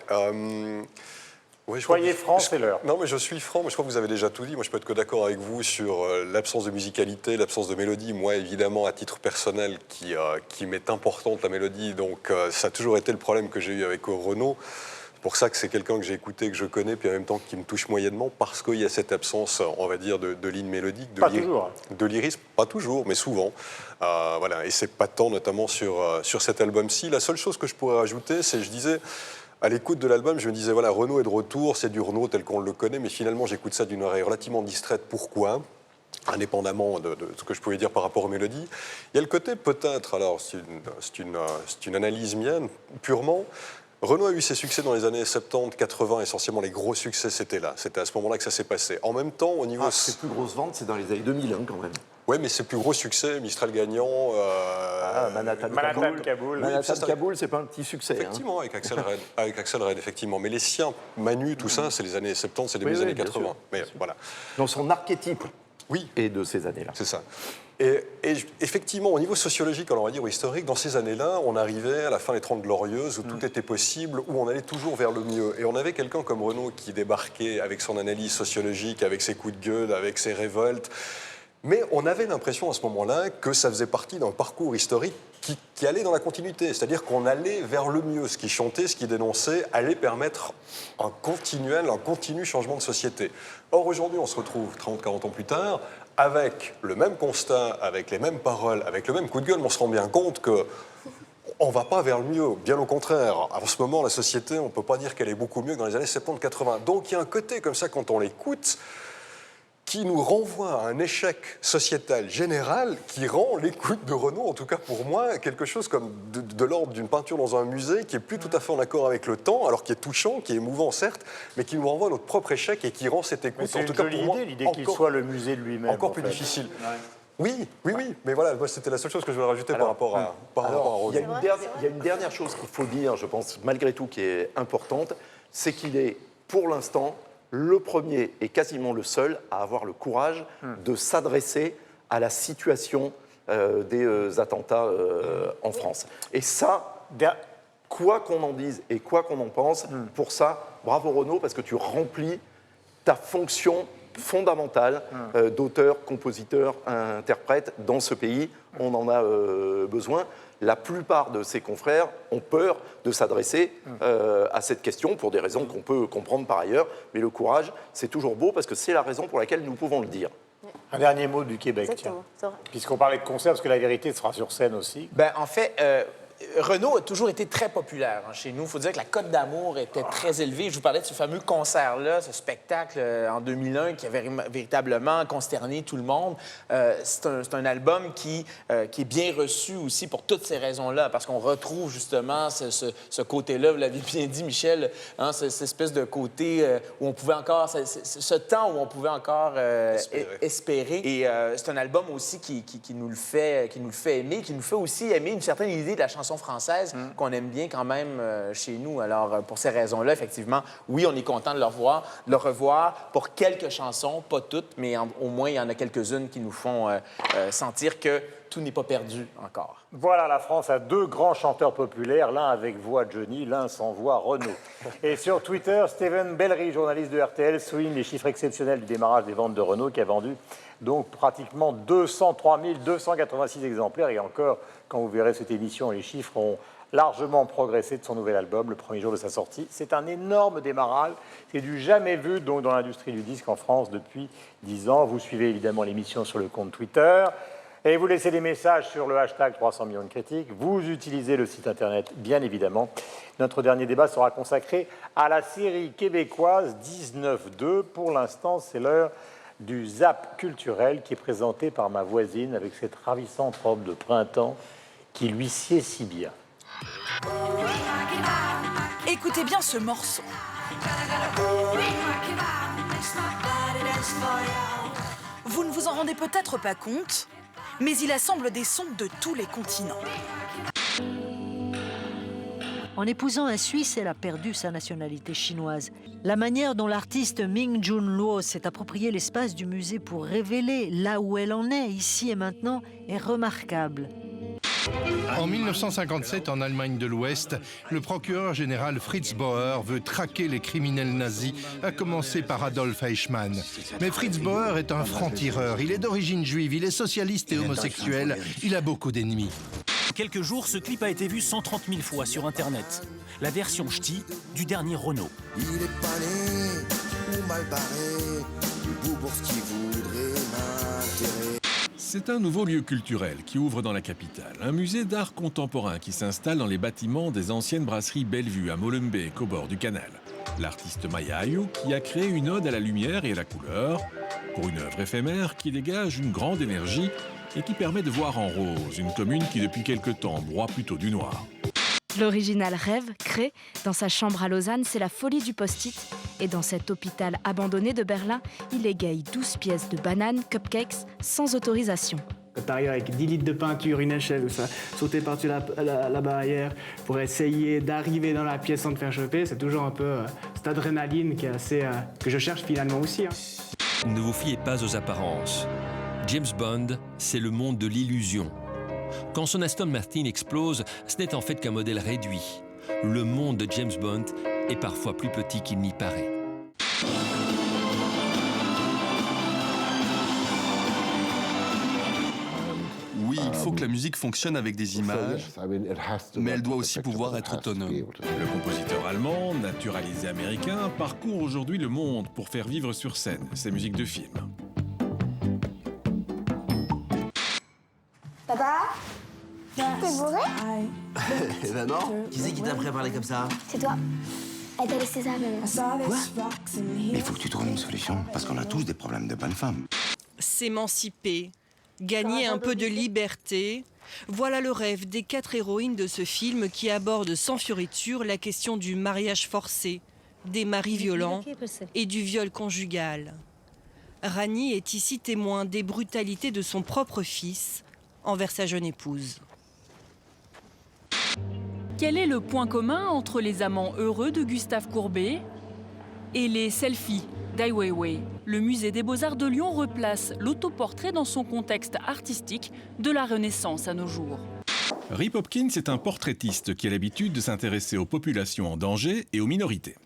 Oui, Soyez franc, c'est l'heure. Non, mais je suis franc, mais je crois que vous avez déjà tout dit. Moi, je peux être que d'accord avec vous sur l'absence de musicalité, l'absence de mélodie. Moi, évidemment, à titre personnel, qui m'est importante, la mélodie. Donc, ça a toujours été le problème que j'ai eu avec Renaud. C'est pour ça que c'est quelqu'un que j'ai écouté, que je connais, puis en même temps qui me touche moyennement, parce qu'il y a cette absence, on va dire, de ligne mélodique, de lyrisme. Pas toujours, mais souvent. Voilà, et c'est patent, notamment sur cet album-ci. La seule chose que je pourrais rajouter, c'est, je disais... À l'écoute de l'album, je me disais, voilà, Renaud est de retour, c'est du Renaud tel qu'on le connaît, mais finalement, j'écoute ça d'une oreille relativement distraite. Pourquoi ? Indépendamment de ce que je pouvais dire par rapport aux mélodies. Il y a le côté, peut-être, alors, c'est une analyse mienne, purement. Renaud a eu ses succès dans les années 70, 80, essentiellement les gros succès, c'était là. C'était à ce moment-là que ça s'est passé. En même temps, au niveau... ses plus grosses ventes, c'est dans les années 2000, hein, quand même. Oui, mais ses plus gros succès, Mistral gagnant... Manhattan Kaboul. Manhattan Kaboul, c'est pas un petit succès. Effectivement, avec Axel Red, effectivement. Mais les siens, Manu, tout ça, c'est les années 70, c'est début des années 80. Sûr, mais voilà. Donc son archétype est de ces années-là. C'est ça. Et effectivement, au niveau sociologique, alors on va dire, ou historique, dans ces années-là, on arrivait à la fin des 30 Glorieuses, où tout était possible, où on allait toujours vers le mieux. Et on avait quelqu'un comme Renaud qui débarquait avec son analyse sociologique, avec ses coups de gueule, avec ses révoltes. Mais on avait l'impression à ce moment-là que ça faisait partie d'un parcours historique qui allait dans la continuité. C'est-à-dire qu'on allait vers le mieux. Ce qui chantait, ce qui dénonçait, allait permettre un continu changement de société. Or, aujourd'hui, on se retrouve 30-40 ans plus tard, avec le même constat, avec les mêmes paroles, avec le même coup de gueule, mais on se rend bien compte que on ne va pas vers le mieux, bien au contraire. En ce moment, la société, on ne peut pas dire qu'elle est beaucoup mieux que dans les années 70-80. Donc il y a un côté comme ça, quand on l'écoute, qui nous renvoie à un échec sociétal général qui rend l'écoute de Renaud, en tout cas pour moi, quelque chose comme de l'ordre d'une peinture dans un musée qui est plus tout à fait en accord avec le temps, alors qui est touchant, qui est émouvant certes, mais qui nous renvoie à notre propre échec et qui rend cette écoute, en tout cas pour moi, l'idée qu'il soit le musée de lui-même. Encore plus difficile. Oui, mais voilà, moi c'était la seule chose que je voulais rajouter par rapport à Renaud. Il y a une dernière chose qu'il faut dire, je pense, malgré tout, qui est importante, c'est qu'il est, pour l'instant, le premier et quasiment le seul à avoir le courage de s'adresser à la situation des attentats en France. Et ça, quoi qu'on en dise et quoi qu'on en pense, pour ça, bravo Renaud, parce que tu remplis ta fonction fondamentale d'auteur, compositeur, interprète dans ce pays. On en a besoin. La plupart de ses confrères ont peur de s'adresser à cette question pour des raisons qu'on peut comprendre par ailleurs. Mais le courage, c'est toujours beau parce que c'est la raison pour laquelle nous pouvons le dire. Un dernier mot du Québec, tiens. Puisqu'on parlait de concert, parce que la vérité sera sur scène aussi. En fait, Renaud a toujours été très populaire chez nous. Il faut dire que la cote d'amour était très élevée. Je vous parlais de ce fameux concert-là, ce spectacle en 2001 qui a véritablement consterné tout le monde. C'est un album qui est bien reçu aussi pour toutes ces raisons-là, parce qu'on retrouve justement ce côté-là, vous l'avez bien dit, Michel, cette espèce de côté où on pouvait encore, ce temps où on pouvait encore espérer. Et c'est un album aussi qui nous le fait aimer, qui nous fait aussi aimer une certaine idée de la chanson française qu'on aime bien quand même chez nous. Alors, pour ces raisons-là, effectivement, oui, on est content de le revoir pour quelques chansons, pas toutes, mais au moins, il y en a quelques-unes qui nous font sentir que tout n'est pas perdu encore. Voilà, la France a 2 grands chanteurs populaires, l'un avec voix Johnny, l'un sans voix Renaud. Et sur Twitter, Steven Bellery, journaliste de RTL, souligne les chiffres exceptionnels du démarrage des ventes de Renaud, qui a vendu donc pratiquement 203 286 exemplaires. Et encore, quand vous verrez cette émission, les chiffres ont largement progressé de son nouvel album, le premier jour de sa sortie. C'est un énorme démarrage. C'est du jamais vu donc, dans l'industrie du disque en France depuis 10 ans. Vous suivez évidemment l'émission sur le compte Twitter. Et vous laissez des messages sur le hashtag 300 millions de critiques. Vous utilisez le site internet, bien évidemment. Notre dernier débat sera consacré à la série québécoise 19-2. Pour l'instant, c'est l'heure du zap culturel qui est présenté par ma voisine avec cette ravissante robe de printemps qui lui sied si bien. Écoutez bien ce morceau. Vous ne vous en rendez peut-être pas compte, mais il assemble des sons de tous les continents. En épousant un Suisse, elle a perdu sa nationalité chinoise. La manière dont l'artiste Ming Junluo s'est approprié l'espace du musée pour révéler là où elle en est, ici et maintenant, est remarquable. En 1957, en Allemagne de l'Ouest, le procureur général Fritz Bauer veut traquer les criminels nazis, à commencer par Adolf Eichmann. Mais Fritz Bauer est un franc-tireur. Il est d'origine juive, il est socialiste et homosexuel. Il a beaucoup d'ennemis. Quelques jours, ce clip a été vu 130 000 fois sur Internet. La version ch'ti du dernier Renaud. Il est pas né ou mal barré, le bourbourg qui voudrait m'intéresser. C'est un nouveau lieu culturel qui ouvre dans la capitale. Un musée d'art contemporain qui s'installe dans les bâtiments des anciennes brasseries Bellevue à Molenbeek au bord du canal. L'artiste Maya Ayou qui a créé une ode à la lumière et à la couleur pour une œuvre éphémère qui dégage une grande énergie et qui permet de voir en rose une commune qui depuis quelque temps broie plutôt du noir. L'original rêve, créé dans sa chambre à Lausanne, c'est la folie du post-it. Et dans cet hôpital abandonné de Berlin, il égaye 12 pièces de bananes, cupcakes, sans autorisation. Quand tu arrives avec 10 litres de peinture, une échelle, ça, sauter par-dessus la barrière pour essayer d'arriver dans la pièce sans te faire choper, c'est toujours un peu cette adrénaline qui est assez, que je cherche finalement aussi. Ne vous fiez pas aux apparences. James Bond, c'est le monde de l'illusion. Quand son Aston Martin explose, ce n'est en fait qu'un modèle réduit. Le monde de James Bond est parfois plus petit qu'il n'y paraît. Oui, il faut que la musique fonctionne avec des images, mais elle doit aussi pouvoir être autonome. Le compositeur allemand, naturalisé américain, parcourt aujourd'hui le monde pour faire vivre sur scène ses musiques de film. Papa, t'es bourré? Eh ben non. Qui c'est qui t'a appris à parler comme ça? C'est toi. Elle t'a laissé ça, maman. Quoi? Mais il faut que tu trouves une solution, parce qu'on a tous des problèmes de bonne femme. S'émanciper, gagner un peu de liberté, voilà le rêve des 4 héroïnes de ce film qui aborde sans fioriture la question du mariage forcé, des maris violents et du viol conjugal. Rani est ici témoin des brutalités de son propre fils envers sa jeune épouse. Quel est le point commun entre les amants heureux de Gustave Courbet et les selfies d'Ai Weiwei? Le musée des Beaux-Arts de Lyon replace l'autoportrait dans son contexte artistique de la Renaissance à nos jours. Rip Hopkins est un portraitiste qui a l'habitude de s'intéresser aux populations en danger et aux minorités.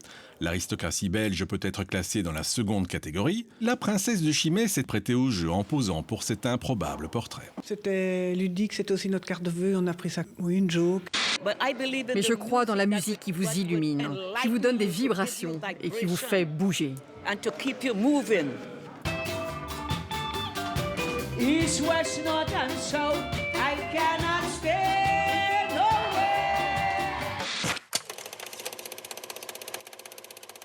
L'aristocratie belge peut être classée dans la seconde catégorie. La princesse de Chimay s'est prêtée au jeu en posant pour cet improbable portrait. C'était ludique, c'était aussi notre carte de vœux, on a pris ça, oui, une joke. Mais je crois dans la musique qui vous illumine, qui vous donne des vibrations et qui vous fait bouger. East, west, north and south, I cannot stay nowhere.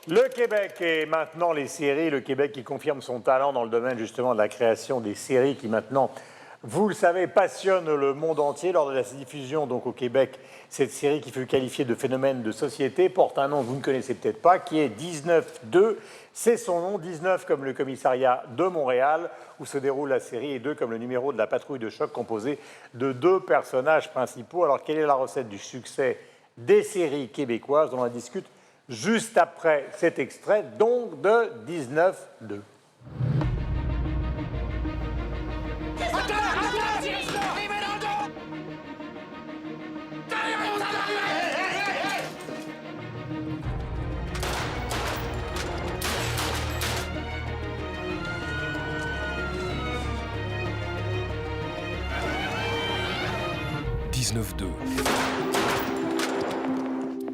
Le Québec et maintenant les séries. Le Québec qui confirme son talent dans le domaine justement de la création des séries qui maintenant, vous le savez, passionne le monde entier. Lors de la diffusion donc au Québec, cette série qui fut qualifiée de phénomène de société porte un nom que vous ne connaissez peut-être pas, qui est 19-2. C'est son nom, 19 comme le commissariat de Montréal, où se déroule la série, et 2 comme le numéro de la patrouille de choc, composé de 2 personnages principaux. Alors, quelle est la recette du succès des séries québécoises? On en discute juste après cet extrait, donc de 19-2.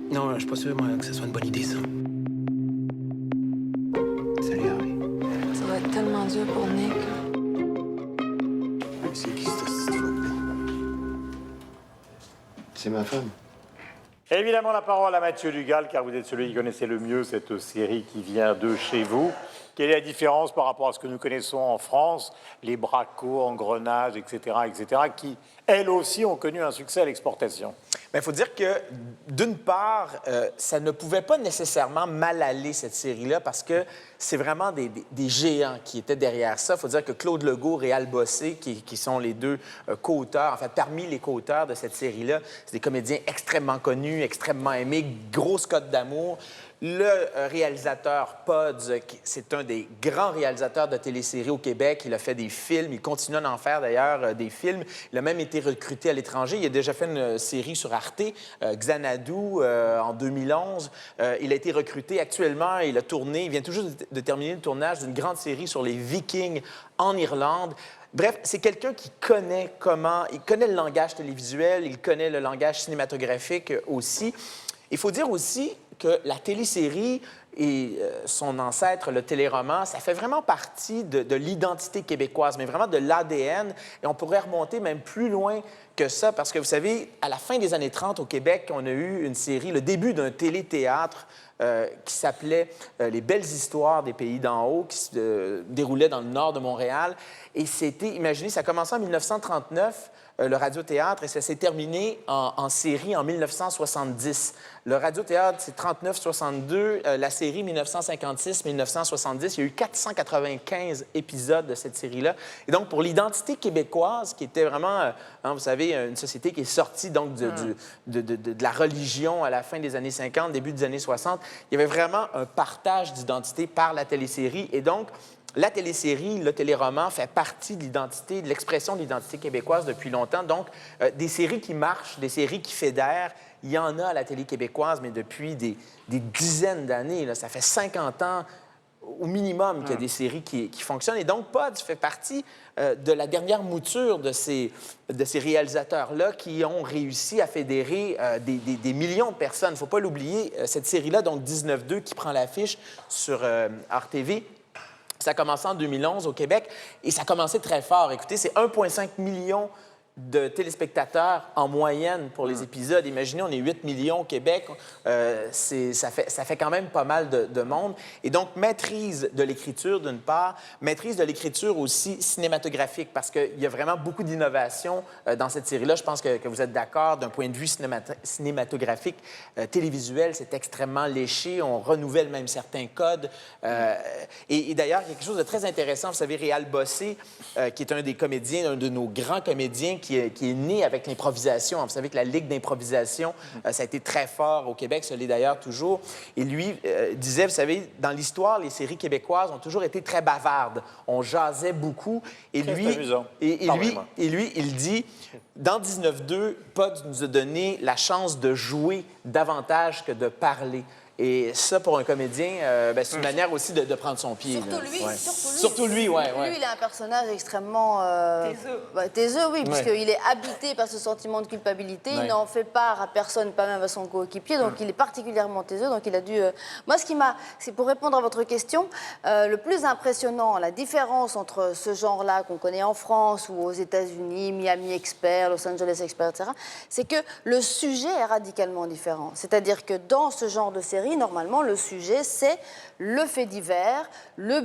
Non, je suis pas sûr moi, que ce soit une bonne idée, ça. Salut, Harvey. Ça va être tellement dur pour Nick. C'est qui cette femme? C'est ma femme. Évidemment, la parole à Mathieu Dugal, car vous êtes celui qui connaissait le mieux cette série qui vient de chez vous. Quelle est la différence par rapport à ce que nous connaissons en France, les bracos, engrenages, etc., qui, elles aussi, ont connu un succès à l'exportation? Il faut dire que, d'une part, ça ne pouvait pas nécessairement mal aller, cette série-là, parce que c'est vraiment des géants qui étaient derrière ça. Il faut dire que Claude Legault et Al Bossé, qui sont les 2 co-auteurs, en fait, parmi les co-auteurs de cette série-là, c'est des comédiens extrêmement connus, extrêmement aimés, grosse cote d'amour. Le réalisateur Pods, c'est un des grands réalisateurs de téléséries au Québec. Il a fait des films, il continue d'en faire d'ailleurs des films. Il a même été recruté à l'étranger. Il a déjà fait une série sur Arte, Xanadu, en 2011. Il a été recruté actuellement, il a tourné, il vient tout juste de terminer le tournage d'une grande série sur les Vikings en Irlande. Bref, c'est quelqu'un qui connaît il connaît le langage télévisuel, il connaît le langage cinématographique aussi. Il faut dire aussi que la télésérie et son ancêtre, le téléroman, ça fait vraiment partie de l'identité québécoise, mais vraiment de l'ADN. Et on pourrait remonter même plus loin que ça, parce que vous savez, à la fin des années 30, au Québec, on a eu une série, le début d'un téléthéâtre qui s'appelait Les belles histoires des pays d'en haut, qui se déroulait dans le nord de Montréal. Et c'était, imaginez, ça a commencé en 1939, le radiothéâtre, et ça s'est terminé en série en 1970. Le radiothéâtre, c'est 39-62. La série, 1956-1970. Il y a eu 495 épisodes de cette série-là. Et donc, pour l'identité québécoise, qui était vraiment, vous savez, une société qui est sortie donc de la religion à la fin des années 50, début des années 60, il y avait vraiment un partage d'identité par la télésérie. Et donc, la télésérie, le téléroman fait partie de l'identité, de l'expression de l'identité québécoise depuis longtemps. Donc, des séries qui marchent, des séries qui fédèrent, il y en a à la télé québécoise, mais depuis des dizaines d'années. Là, ça fait 50 ans au minimum qu'il y a des séries qui fonctionnent. Et donc, Pods fait partie de la dernière mouture de ces réalisateurs-là qui ont réussi à fédérer des millions de personnes. Il ne faut pas l'oublier, cette série-là, donc 19-2, qui prend l'affiche sur RTV. Ça a commencé en 2011 au Québec et ça a commencé très fort. Écoutez, c'est 1,5 million de téléspectateurs en moyenne pour les épisodes. Imaginez, on est 8 millions au Québec. Ça fait quand même pas mal de monde. Et donc, maîtrise de l'écriture, d'une part, maîtrise de l'écriture aussi cinématographique, parce qu'il y a vraiment beaucoup d'innovation dans cette série-là. Je pense que vous êtes d'accord. D'un point de vue cinématographique, télévisuel, c'est extrêmement léché. On renouvelle même certains codes. Et d'ailleurs, il y a quelque chose de très intéressant. Vous savez, Réal Bossé, qui est un des comédiens, un de nos grands comédiens, qui est né avec l'improvisation. Vous savez que la Ligue d'improvisation, ça a été très fort au Québec, ça l'est d'ailleurs toujours. Et lui disait, vous savez, dans l'histoire, les séries québécoises ont toujours été très bavardes. On jasait beaucoup. Et lui, il dit, dans 19-2, Pod nous a donné la chance de jouer davantage que de parler. Et ça, pour un comédien, c'est une manière aussi de prendre son pied. Surtout lui, ouais. Lui, il est un personnage extrêmement... taiseux, oui, puisqu'il est habité par ce sentiment de culpabilité. Il n'en fait part à personne, pas même à son coéquipier. Donc, il est particulièrement taiseux. Donc, il a dû... Moi, c'est pour répondre à votre question, le plus impressionnant, la différence entre ce genre-là qu'on connaît en France ou aux États-Unis, Miami Expert, Los Angeles Expert, etc., c'est que le sujet est radicalement différent. C'est-à-dire que dans ce genre de série, normalement, le sujet, c'est le fait divers, le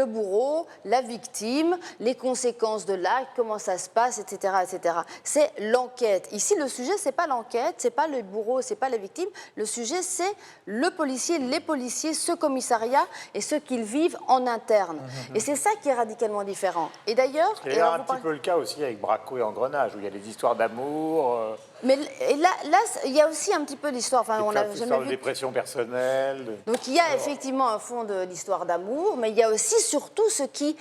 bourreau, la victime, les conséquences de l'acte, comment ça se passe, etc., etc. C'est l'enquête. Ici, le sujet, c'est pas l'enquête, c'est pas le bourreau, c'est pas la victime. Le sujet, c'est le policier, les policiers, ce commissariat et ce qu'ils vivent en interne. Et c'est ça qui est radicalement différent. Et d'ailleurs... Il y a un petit peu le cas aussi avec Braco et Engrenage, où il y a des histoires d'amour... Mais là, il y a aussi un petit peu l'histoire. Enfin, on a jamais histoire vu. de dépression personnelle. Donc il y a effectivement un fond de l'histoire d'amour, mais il y a aussi surtout ce qui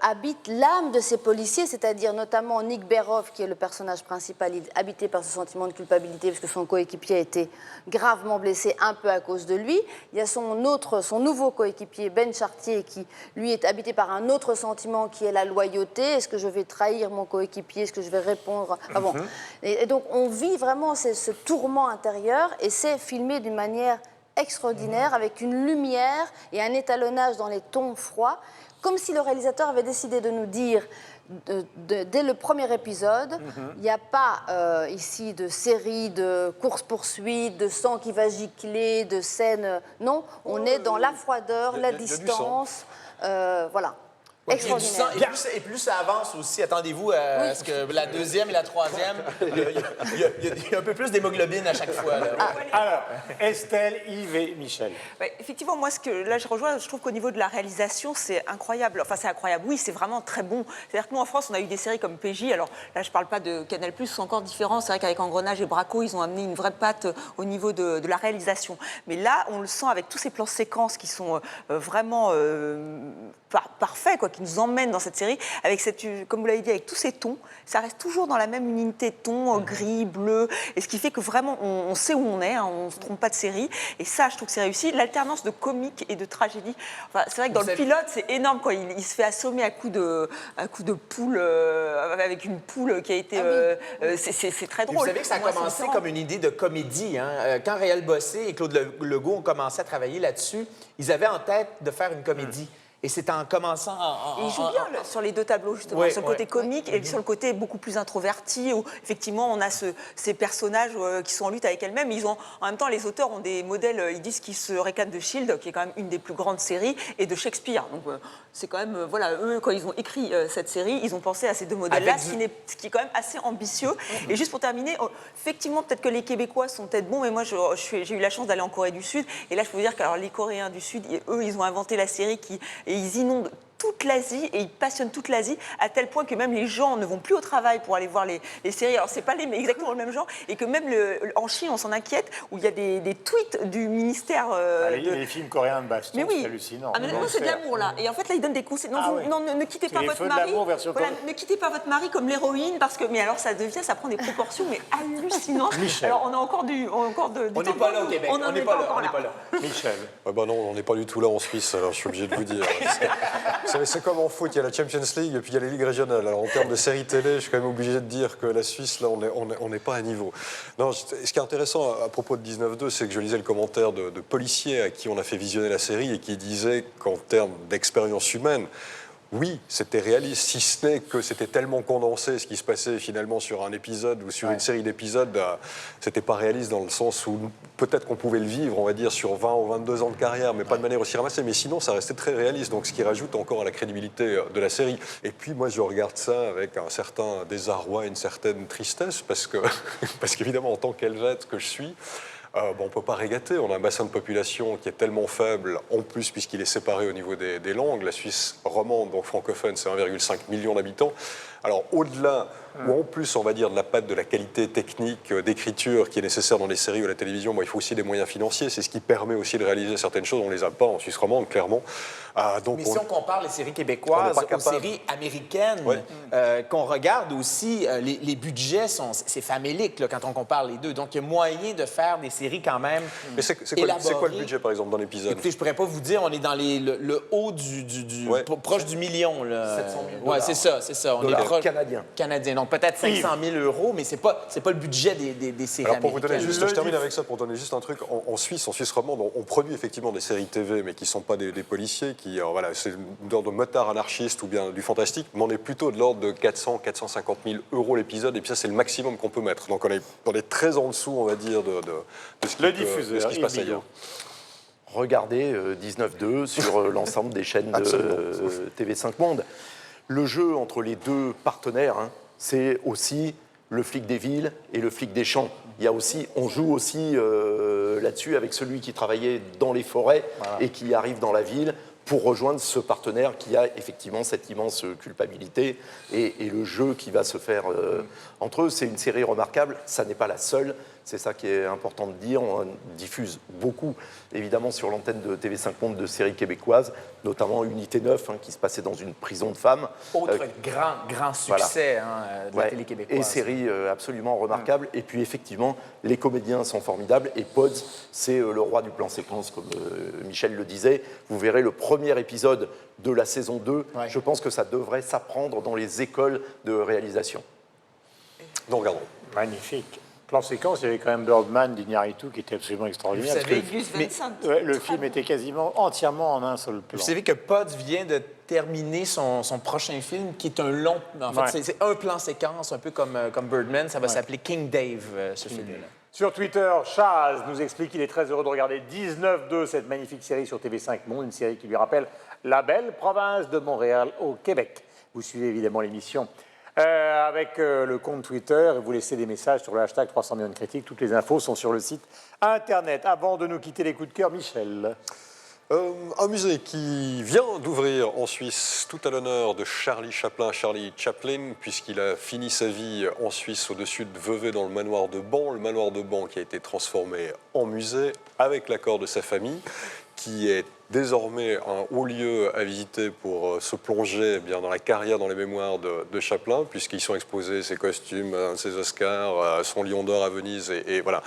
habite l'âme de ces policiers, c'est-à-dire notamment Nick Beroff, qui est le personnage principal, il est habité par ce sentiment de culpabilité parce que son coéquipier a été gravement blessé un peu à cause de lui. Il y a son nouveau coéquipier Ben Chartier, qui lui est habité par un autre sentiment qui est la loyauté. Est-ce que je vais trahir mon coéquipier? Est-ce que je vais répondre? Et donc on vit vraiment ce tourment intérieur, et c'est filmé d'une manière extraordinaire, avec une lumière et un étalonnage dans les tons froids, comme si le réalisateur avait décidé de nous dire, dès le premier épisode, il n'y a pas ici de série de course-poursuite, de sang qui va gicler, de scènes... Non, on est dans la froideur, la distance, voilà. Extraordinaire. Et plus ça avance aussi, attendez-vous à ce que la deuxième et la troisième, il y a un peu plus d'hémoglobine à chaque fois. Là. Alors, Estelle, Yves et Michel. Effectivement, moi, là, je rejoins, je trouve qu'au niveau de la réalisation, c'est incroyable. Enfin, c'est incroyable, oui, c'est vraiment très bon. C'est-à-dire que nous, en France, on a eu des séries comme PJ. Alors là, je ne parle pas de Canal+, c'est encore différent. C'est vrai qu'avec Engrenage et Braco, ils ont amené une vraie patte au niveau de la réalisation. Mais là, on le sent avec tous ces plans séquences qui sont vraiment parfaits, quoi, qui nous emmènent dans cette série, avec comme vous l'avez dit, avec tous ces tons. Ça reste toujours dans la même unité de ton, gris, bleu, et ce qui fait que vraiment, on sait où on est, hein, on ne se trompe pas de série, et ça, je trouve que c'est réussi. L'alternance de comique et de tragédie, enfin, c'est vrai que dans le pilote, c'est énorme, quoi. Il se fait assommer à coups de poule, avec une poule qui a été... c'est très drôle. Et vous savez que ça a commencé comme une idée de comédie. Hein? Quand Réal Bossé et Claude Legault ont commencé à travailler là-dessus, ils avaient en tête de faire une comédie. Et c'est en commençant Et il joue bien sur les deux tableaux, justement, sur le côté comique et sur le côté beaucoup plus introverti, où effectivement on a ces personnages qui sont en lutte avec elles-mêmes. En même temps, les auteurs ont des modèles, ils disent qu'ils se réclament de Shield, qui est quand même une des plus grandes séries, et de Shakespeare. Donc c'est quand même, voilà, eux, quand ils ont écrit cette série, ils ont pensé à ces deux modèles-là, ce qui est quand même assez ambitieux. Et juste pour terminer, effectivement, peut-être que les Québécois sont peut-être bons, mais moi j'ai eu la chance d'aller en Corée du Sud, et là je peux vous dire que les Coréens du Sud, eux, ils ont inventé la série et ils inondent toute l'Asie et ils passionnent toute l'Asie à tel point que même les gens ne vont plus au travail pour aller voir les séries. Alors c'est pas mais exactement le même genre, et que même en Chine on s'en inquiète, où il y a des tweets du ministère. Les films coréens de baston, c'est hallucinant. Mais c'est de l'amour là. Et en fait là ils donnent des conseils. Non, ne quittez pas votre mari. Voilà, ne quittez pas votre mari comme l'héroïne, parce que mais alors ça prend des proportions mais hallucinantes. Michel. Alors on a encore du on n'est pas là au Québec. On n'est pas là. Michel. Non, on n'est pas du tout là en Suisse. Alors je suis obligé de vous dire. Vous savez, c'est comme en foot, il y a la Champions League et puis il y a les ligues régionales. Alors en termes de séries télé, je suis quand même obligé de dire que la Suisse, là, on n'est pas à niveau. Non, ce qui est intéressant à propos de 19-2, c'est que je lisais le commentaire de policiers à qui on a fait visionner la série et qui disait qu'en termes d'expérience humaine, oui, c'était réaliste, si ce n'est que c'était tellement condensé ce qui se passait finalement sur un épisode ou sur une série d'épisodes, c'était pas réaliste dans le sens où peut-être qu'on pouvait le vivre, on va dire, sur 20 ou 22 ans de carrière, mais pas de manière aussi ramassée, mais sinon ça restait très réaliste, donc ce qui rajoute encore à la crédibilité de la série. Et puis moi je regarde ça avec un certain désarroi, une certaine tristesse, parce qu'évidemment en tant qu'Helvète que je suis, on ne peut pas régater. On a un bassin de population qui est tellement faible, en plus puisqu'il est séparé au niveau des langues. La Suisse romande, donc francophone, c'est 1,5 million d'habitants. Alors au-delà, ou en plus, on va dire, de la patte de la qualité technique d'écriture qui est nécessaire dans les séries ou la télévision, il faut aussi des moyens financiers. C'est ce qui permet aussi de réaliser certaines choses. On ne les a pas en Suisse romande, clairement. Donc mais si on compare les séries québécoises aux séries américaines, qu'on regarde aussi, les budgets, c'est famélique là, quand on compare les deux. Donc, il y a moyen de faire des séries quand même c'est quoi le budget, par exemple, dans l'épisode? Écoutez, je ne pourrais pas vous dire, on est dans le haut proche du million. Là. 700 000 c'est ça. On est proche canadien. Donc, peut-être 500 000 euros, mais ce n'est pas le budget des séries Alors, pour vous américaines. donner juste, je termine avec ça, pour donner juste un truc. En Suisse romande, on produit effectivement des séries TV, mais qui ne sont pas des policiers, c'est de l'ordre de motard anarchiste ou bien du fantastique, mais on est plutôt de l'ordre de 450 000 euros l'épisode, et puis ça, c'est le maximum qu'on peut mettre. Donc, on est très en dessous, on va dire, de ce qui se passe ailleurs. Regardez 19-2 sur l'ensemble des chaînes de TV5 Monde. Le jeu entre les deux partenaires, c'est aussi le flic des villes et le flic des champs. On joue aussi là-dessus avec celui qui travaillait dans les forêts et qui arrive dans la ville pour rejoindre ce partenaire qui a effectivement cette immense culpabilité et le jeu qui va se faire entre eux. C'est une série remarquable, ça n'est pas la seule, c'est ça qui est important de dire. On diffuse beaucoup, évidemment, sur l'antenne de TV5 Monde de séries québécoises, notamment Unité 9, qui se passait dans une prison de femmes. Autre grand succès de la télé québécoise. Et série absolument remarquable. Et puis, effectivement, les comédiens sont formidables. Et Pods, c'est le roi du plan séquence, comme Michel le disait. Vous verrez le premier épisode de la saison 2. Je pense que ça devrait s'apprendre dans les écoles de réalisation. Donc, regardons. Magnifique. Plan séquence, il y avait quand même Birdman d'Iñárritu qui était absolument extraordinaire. Vous savez, le film était quasiment entièrement en un seul plan. Vous savez que Pods vient de terminer son prochain film, qui est un long... En fait, c'est un plan séquence, un peu comme Birdman. Ça va s'appeler King Dave, ce film-là. Sur Twitter, Chaz nous explique qu'il est très heureux de regarder 19-2, cette magnifique série sur TV5 Monde, une série qui lui rappelle la belle province de Montréal au Québec. Vous suivez évidemment l'émission avec le compte Twitter et vous laissez des messages sur le hashtag 300 millions de critiques. Toutes les infos sont sur le site Internet. Avant de nous quitter les coups de cœur, Michel. Un musée qui vient d'ouvrir en Suisse, tout à l'honneur de Charlie Chaplin, puisqu'il a fini sa vie en Suisse au-dessus de Vevey dans le manoir de Ban. Le manoir de Ban qui a été transformé en musée avec l'accord de sa famille, qui est désormais un haut lieu à visiter pour se plonger dans la carrière, dans les mémoires de Chaplin, puisqu'ils sont exposés ses costumes, ses Oscars, son Lion d'Or à Venise, et voilà.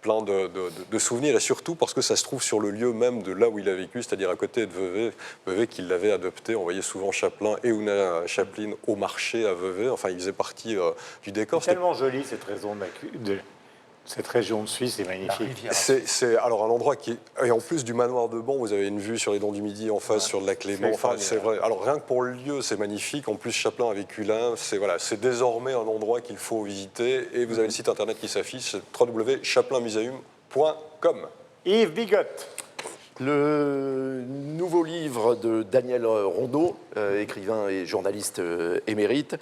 Plein de souvenirs, et surtout parce que ça se trouve sur le lieu même de là où il a vécu, c'est-à-dire à côté de Vevey qu'il l'avait adopté. On voyait souvent Chaplin et Oona Chaplin au marché à Vevey. Enfin, il faisait partie du décor. C'est tellement joli cette région de Suisse, c'est magnifique. C'est alors un endroit qui est, et en plus du manoir de Ban, vous avez une vue sur les Dents du Midi en face, sur le lac Léman. Enfin, c'est vrai. Alors rien que pour le lieu, c'est magnifique. En plus, Chaplin a vécu là. C'est désormais un endroit qu'il faut visiter. Et vous avez le site internet qui s'affiche, www.chaplinmuseum.com. Yves Bigotte. Le nouveau livre de Daniel Rondeau, écrivain et journaliste émérite,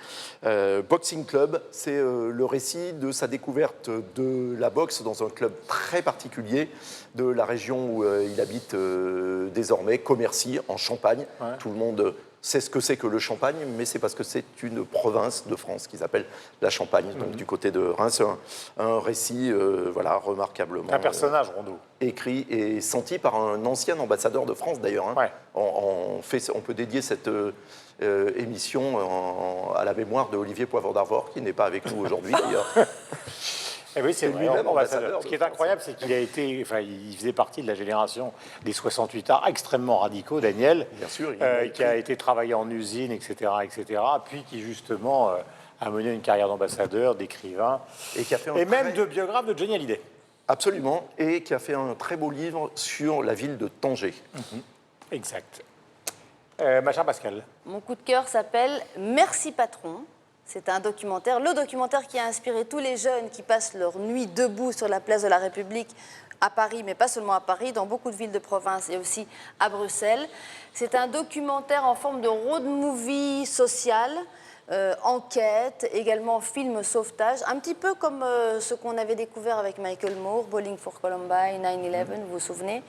Boxing Club, c'est le récit de sa découverte de la boxe dans un club très particulier de la région où il habite désormais, Commercy, en Champagne. Ouais. Tout le monde sait ce que c'est que le Champagne, mais c'est parce que c'est une province de France qui s'appelle la Champagne, donc du côté de Reims. Un récit remarquablement... Un personnage, Rondeau. Écrit et senti par un ancien ambassadeur de France, d'ailleurs. Hein. Ouais. On peut dédier cette émission à la mémoire de Olivier Poivre d'Arvor, qui n'est pas avec nous aujourd'hui, d'ailleurs. Et oui, c'est lui-même ambassadeur. Ce qui est incroyable, c'est qu'il il faisait partie de la génération des 68 arts extrêmement radicaux, Daniel, bien sûr, qui a été travaillé en usine, etc., puis qui justement a mené une carrière d'ambassadeur, d'écrivain, et même de biographe de Johnny Hallyday. Absolument, et qui a fait un très beau livre sur la ville de Tanger. Exact. Ma chère Pascal. Mon coup de cœur s'appelle Merci Patron. C'est un documentaire, le documentaire qui a inspiré tous les jeunes qui passent leur nuit debout sur la place de la République à Paris, mais pas seulement à Paris, dans beaucoup de villes de province et aussi à Bruxelles. C'est un documentaire en forme de road movie social, enquête, également film sauvetage, un petit peu comme ce qu'on avait découvert avec Michael Moore, Bowling for Columbine, 9/11, vous vous souvenez.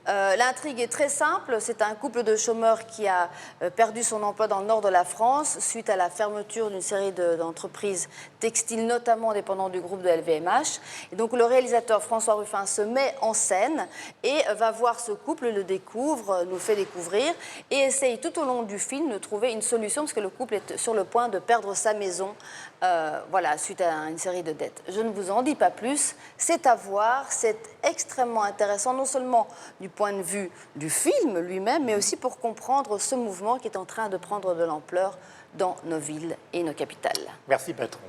L'intrigue est très simple. C'est un couple de chômeurs qui a perdu son emploi dans le nord de la France suite à la fermeture d'une série d'entreprises textiles, notamment dépendantes du groupe de LVMH. Et donc le réalisateur François Ruffin se met en scène et va voir ce couple, le découvre, nous fait découvrir et essaye tout au long du film de trouver une solution parce que le couple est sur le point de perdre sa maison voilà, suite à une série de dettes. Je ne vous en dis pas plus. C'est à voir. C'est extrêmement intéressant, non seulement du point de vue du film lui-même, mais aussi pour comprendre ce mouvement qui est en train de prendre de l'ampleur dans nos villes et nos capitales. Merci, patron.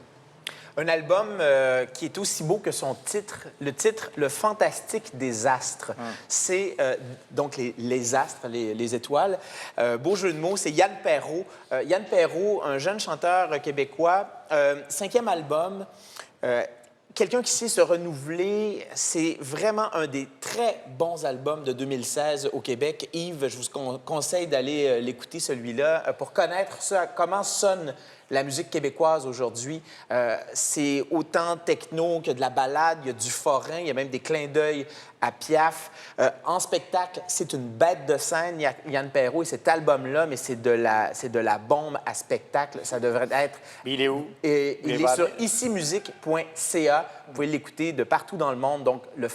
Un album qui est aussi beau que son titre, le titre « Le fantastique des astres ». C'est donc les astres, les étoiles. Beau jeu de mots, c'est Yann Perrault. Yann Perrault, un jeune chanteur québécois, 5e album. Quelqu'un qui sait se renouveler, c'est vraiment un des très bons albums de 2016 au Québec. Yves, je vous conseille d'aller l'écouter, celui-là, pour connaître comment sonne la musique québécoise aujourd'hui. C'est autant techno que de la ballade, il y a du forain, il y a même des clins d'œil à Piaf. En spectacle, c'est une bête de scène, Yann Perrault, et cet album-là, mais c'est de la bombe à spectacle. Ça devrait être... Il est où? Il est sur icimusique.ca. Vous pouvez l'écouter de partout dans le monde. Donc, le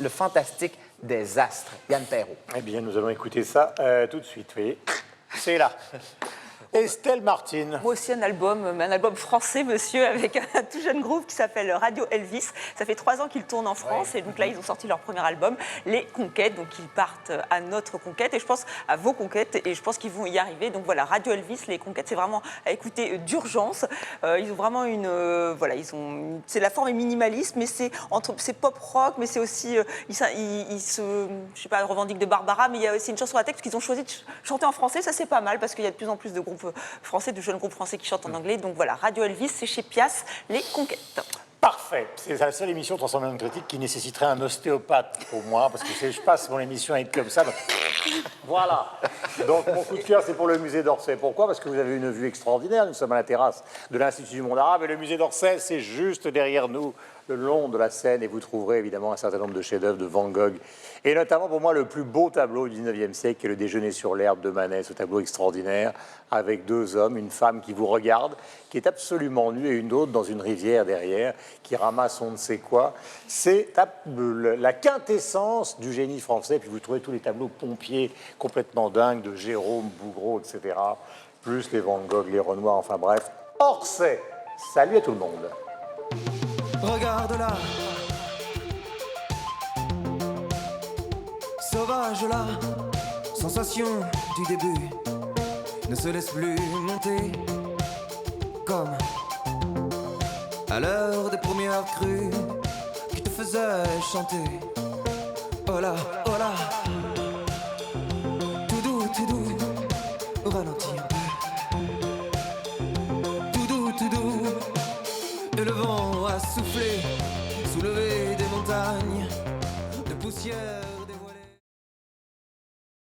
fantastique des astres, Yann Perrault. Eh bien, nous allons écouter ça tout de suite, vous voyez. C'est là. Estelle Martine. Moi aussi un album français, monsieur, avec un tout jeune groupe qui s'appelle Radio Elvis. Ça fait 3 ans qu'ils tournent en France et donc là, ils ont sorti leur premier album, Les Conquêtes. Donc, ils partent à notre conquête et je pense à vos conquêtes et je pense qu'ils vont y arriver. Donc, voilà, Radio Elvis, Les Conquêtes, c'est vraiment à écouter d'urgence. Ils ont vraiment c'est la forme est minimaliste, mais c'est pop-rock, mais c'est aussi... je sais pas, revendique de Barbara, mais il y a aussi une chanson à texte qu'ils ont choisi de chanter en français. Ça, c'est pas mal parce qu'il y a de plus en plus de groupes français, de jeunes groupes français qui chantent en anglais. Donc voilà, Radio Elvis, c'est chez Pias, Les Conquêtes. Parfait. C'est la seule émission Transformée en critique qui nécessiterait un ostéopathe pour moi, parce que je passe mon émission à être comme ça. Donc... Voilà. Donc mon coup de cœur, c'est pour le musée d'Orsay. Pourquoi? Parce que vous avez une vue extraordinaire. Nous sommes à la terrasse de l'Institut du monde arabe et le musée d'Orsay, c'est juste derrière nous, le long de la Seine, et vous trouverez évidemment un certain nombre de chefs-d'œuvre de Van Gogh. Et notamment pour moi, le plus beau tableau du 19e siècle, qui est le Déjeuner sur l'herbe de Manet, ce tableau extraordinaire, avec 2 hommes, une femme qui vous regarde, qui est absolument nue, et une autre dans une rivière derrière, qui ramasse on ne sait quoi. C'est la quintessence du génie français. Puis vous trouvez tous les tableaux pompiers complètement dingues de Jérôme, Bouguereau, etc. Plus les Van Gogh, les Renoir, enfin bref. Orsay. Salut à tout le monde. Regarde-la, sauvage là, sensation du début, ne se laisse plus monter, comme à l'heure des premières crues qui te faisaient chanter. Oh là, tout doux, ralentis un peu, tout doux. Et le vent a soufflé, soulevé des montagnes de poussière.